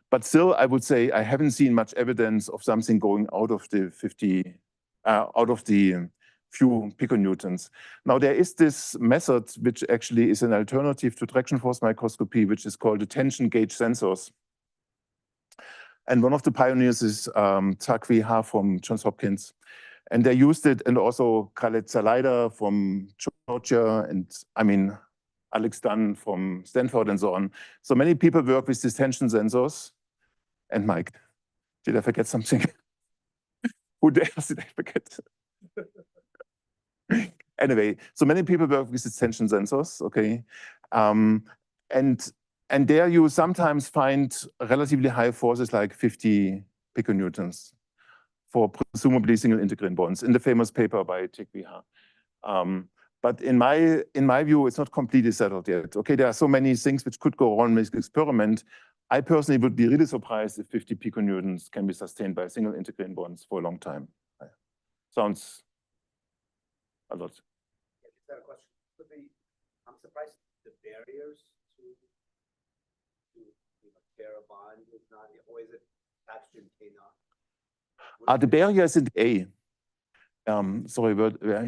But still, I would say I haven't seen much evidence of something going out of the 50, out of the few piconewtons. Now, there is this method which actually is an alternative to traction force microscopy, which is called the tension gauge sensors. And one of the pioneers is Takvi Ha from Johns Hopkins. And they used it, and also Khaled Zalaida from Georgia, and I mean, Alex Dunn from Stanford and so on. So many people work with these tension sensors. And Mike, did I forget something? Who else did I forget? Anyway, so many people work with these tension sensors, okay? And there you sometimes find relatively high forces like 50 piconewtons for presumably single integrin bonds in the famous paper by Takvi Ha. But in my view, it's not completely settled yet. Okay, there are so many things which could go wrong with the experiment. I personally would be really surprised if 50 piconewtons can be sustained by single integrin bonds for a long time. Sounds a lot. Is there a question? I'm surprised the barriers to pair a bond is not, or is it attached in K naught? The barrier is in A. Sorry,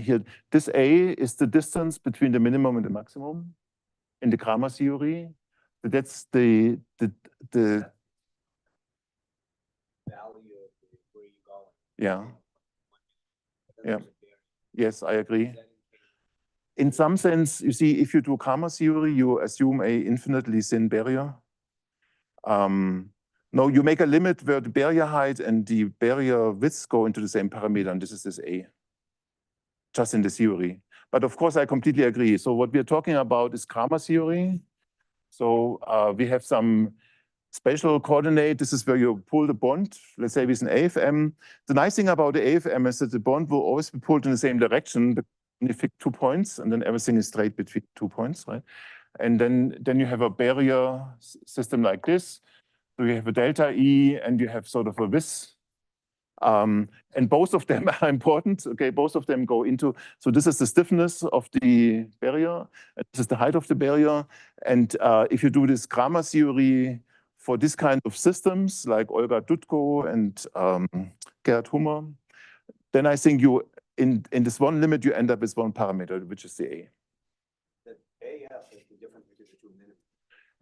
here. This A is the distance between the minimum and the maximum in the Kramer theory. That's the value of where you go. Yeah. Yeah. Yes, I agree. In some sense, you see, if you do Kramer theory, you assume a infinitely thin barrier. No, you make a limit where the barrier height and the barrier width go into the same parameter, and this is this A, just in the theory. But of course, I completely agree. So what we're talking about is Kramer theory. So we have some spatial coordinate. This is where you pull the bond, let's say with an AFM. The nice thing about the AFM is that the bond will always be pulled in the same direction. You pick 2 points, and then everything is straight between 2 points, right? And then you have a barrier system like this. So you have a delta E, and you have sort of a vis. And both of them are important. Okay, both of them go into. So this is the stiffness of the barrier. This is the height of the barrier. And if you do this Kramer theory for this kind of systems, like Olga Dudko and Gerhard Hummer, then I think you in this one limit you end up with one parameter, which is the A. The AF is the difference between the 2 minutes.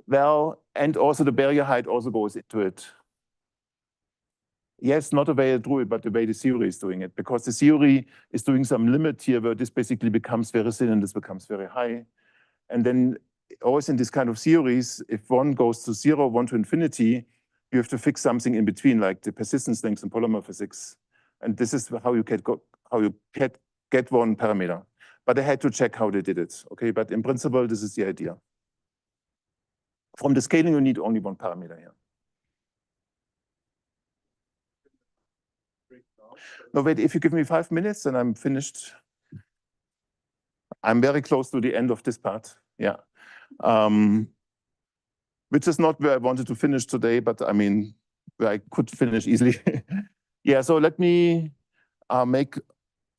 Well, and also the barrier height also goes into it. Yes, not the way I drew it, but the way the theory is doing it, because the theory is doing some limit here where this basically becomes very thin and this becomes very high. And then always in this kind of theories, if one goes to 0, 1 to infinity, you have to fix something in between, like the persistence length in polymer physics. And this is how you get one parameter. But I had to check how they did it. Okay, but in principle, this is the idea. From the scaling, you need only one parameter here. No, wait, if you give me 5 minutes, then I'm finished. I'm very close to the end of this part, yeah. Which is not where I wanted to finish today, but I mean, where I could finish easily. Yeah, so let me make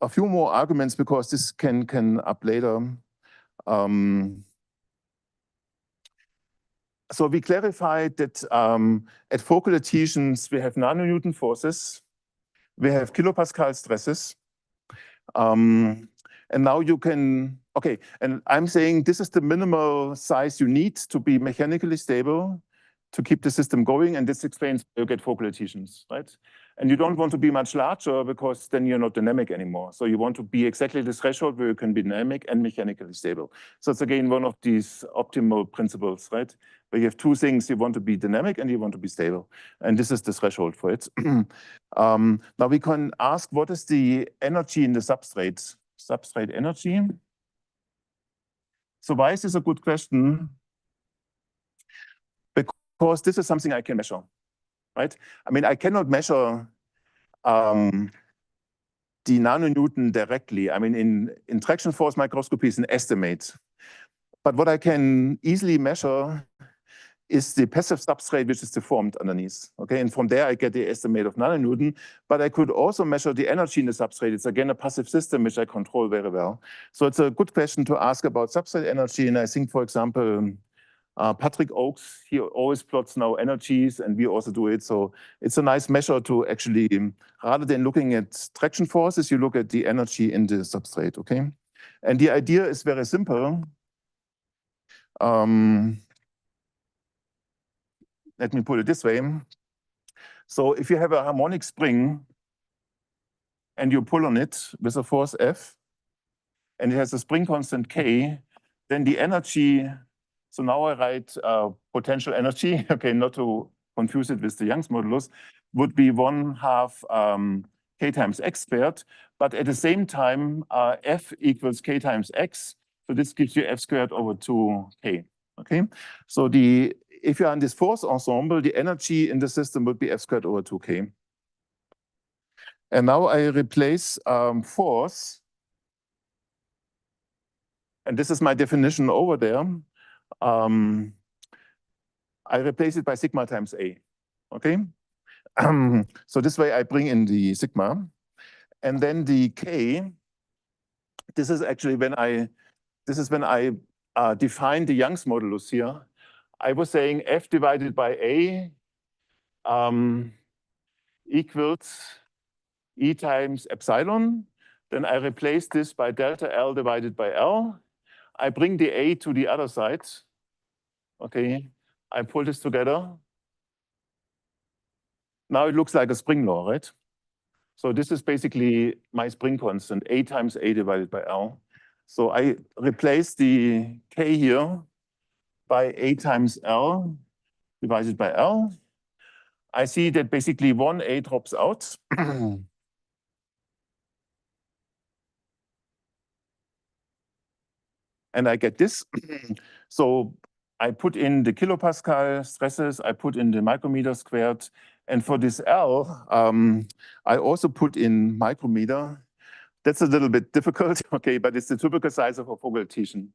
a few more arguments, because this can up later. So we clarified that at focal adhesions, we have nanonewton forces. We have kilopascal stresses. And now you can, okay, and I'm saying this is the minimal size you need to be mechanically stable. to keep the system going, and this explains why you get focal adhesions, right? And you don't want to be much larger because then you're not dynamic anymore. So you want to be exactly the threshold where you can be dynamic and mechanically stable. So it's again one of these optimal principles, right? Where you have two things, you want to be dynamic and you want to be stable. And this is the threshold for it. Now we can ask, what is the energy in the substrate? Substrate energy. So why is this a good question? Because this is something I can measure, right? I mean, I cannot measure the nanonewton directly. I mean, in traction force microscopy is an estimate. But what I can easily measure is the passive substrate which is deformed underneath, okay? And from there I get the estimate of nanonewton, but I could also measure the energy in the substrate. It's again a passive system which I control very well. So it's a good question to ask about substrate energy, and I think, for example, Patrick Oakes, he always plots now energies, and we also do it. So it's a nice measure to actually, rather than looking at traction forces, you look at the energy in the substrate, okay? And the idea is very simple. Let me put it this way. So if you have a harmonic spring and you pull on it with a force F, and it has a spring constant K, then the energy, so now I write potential energy, okay, not to confuse it with the Young's modulus, would be 1/2 K times X squared. But at the same time, F equals K times X. So this gives you F squared over 2K, okay? So if you're in this force ensemble, the energy in the system would be F squared over 2K. And now I replace force, and this is my definition over there. I replace it by sigma times A, okay? So this way I bring in the sigma, and then the K, this is actually when I define the Young's modulus here. I was saying F divided by A equals E times epsilon. Then I replace this by delta L divided by L. I bring the A to the other side. Okay, I pull this together. Now it looks like a spring law, right? So this is basically my spring constant, A times A divided by L. So I replace the K here by A times L divided by L. I see that basically one A drops out. And I get this. So I put in the kilopascal stresses, I put in the micrometer squared, and for this L, I also put in micrometer. That's a little bit difficult, okay, but it's the typical size of a focal adhesion.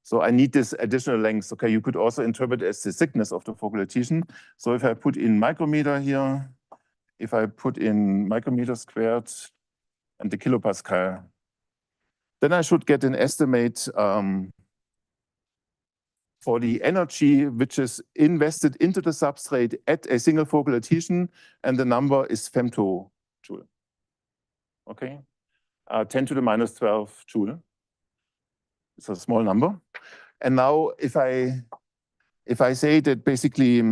So I need this additional length, okay? You could also interpret it as the thickness of the focal adhesion. So if I put in micrometer here, if I put in micrometer squared and the kilopascal, then I should get an estimate for the energy which is invested into the substrate at a single focal adhesion, and the number is femtojoule, okay? 10 to the minus 12 joule. It's a small number. And now if I say that basically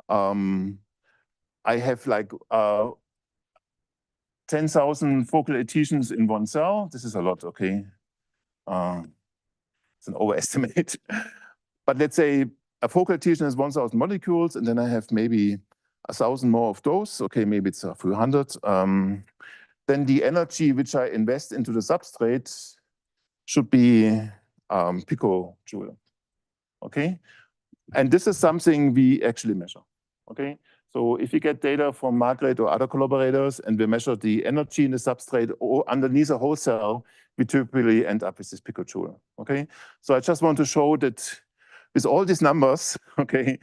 I have like 10,000 focal adhesions in one cell, this is a lot, okay? It's an overestimate. But let's say a focal adhesion has 1,000 molecules, and then I have maybe 1,000 more of those. Okay, maybe it's a few hundred. Then the energy which I invest into the substrate should be picojoule. Okay, and this is something we actually measure. Okay, so if you get data from Margaret or other collaborators, and we measure the energy in the substrate or underneath a whole cell, we typically end up with this picojoule. Okay, so I just want to show that with all these numbers, okay,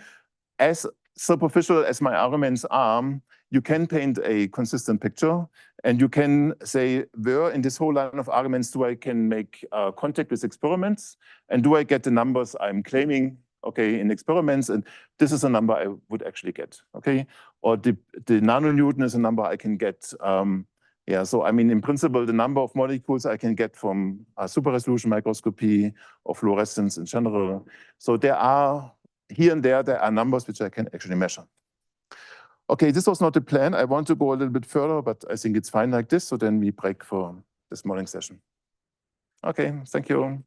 as superficial as my arguments are, you can paint a consistent picture, and you can say, where in this whole line of arguments do I can make contact with experiments, and do I get the numbers I'm claiming, okay, in experiments, and this is a number I would actually get, okay? Or the nanonewton is a number I can get. Yeah, so I mean, in principle, the number of molecules I can get from super resolution microscopy or fluorescence in general. So there are here and there are numbers which I can actually measure. Okay, this was not the plan. I want to go a little bit further, but I think it's fine like this. So then we break for this morning session. Okay, thank you.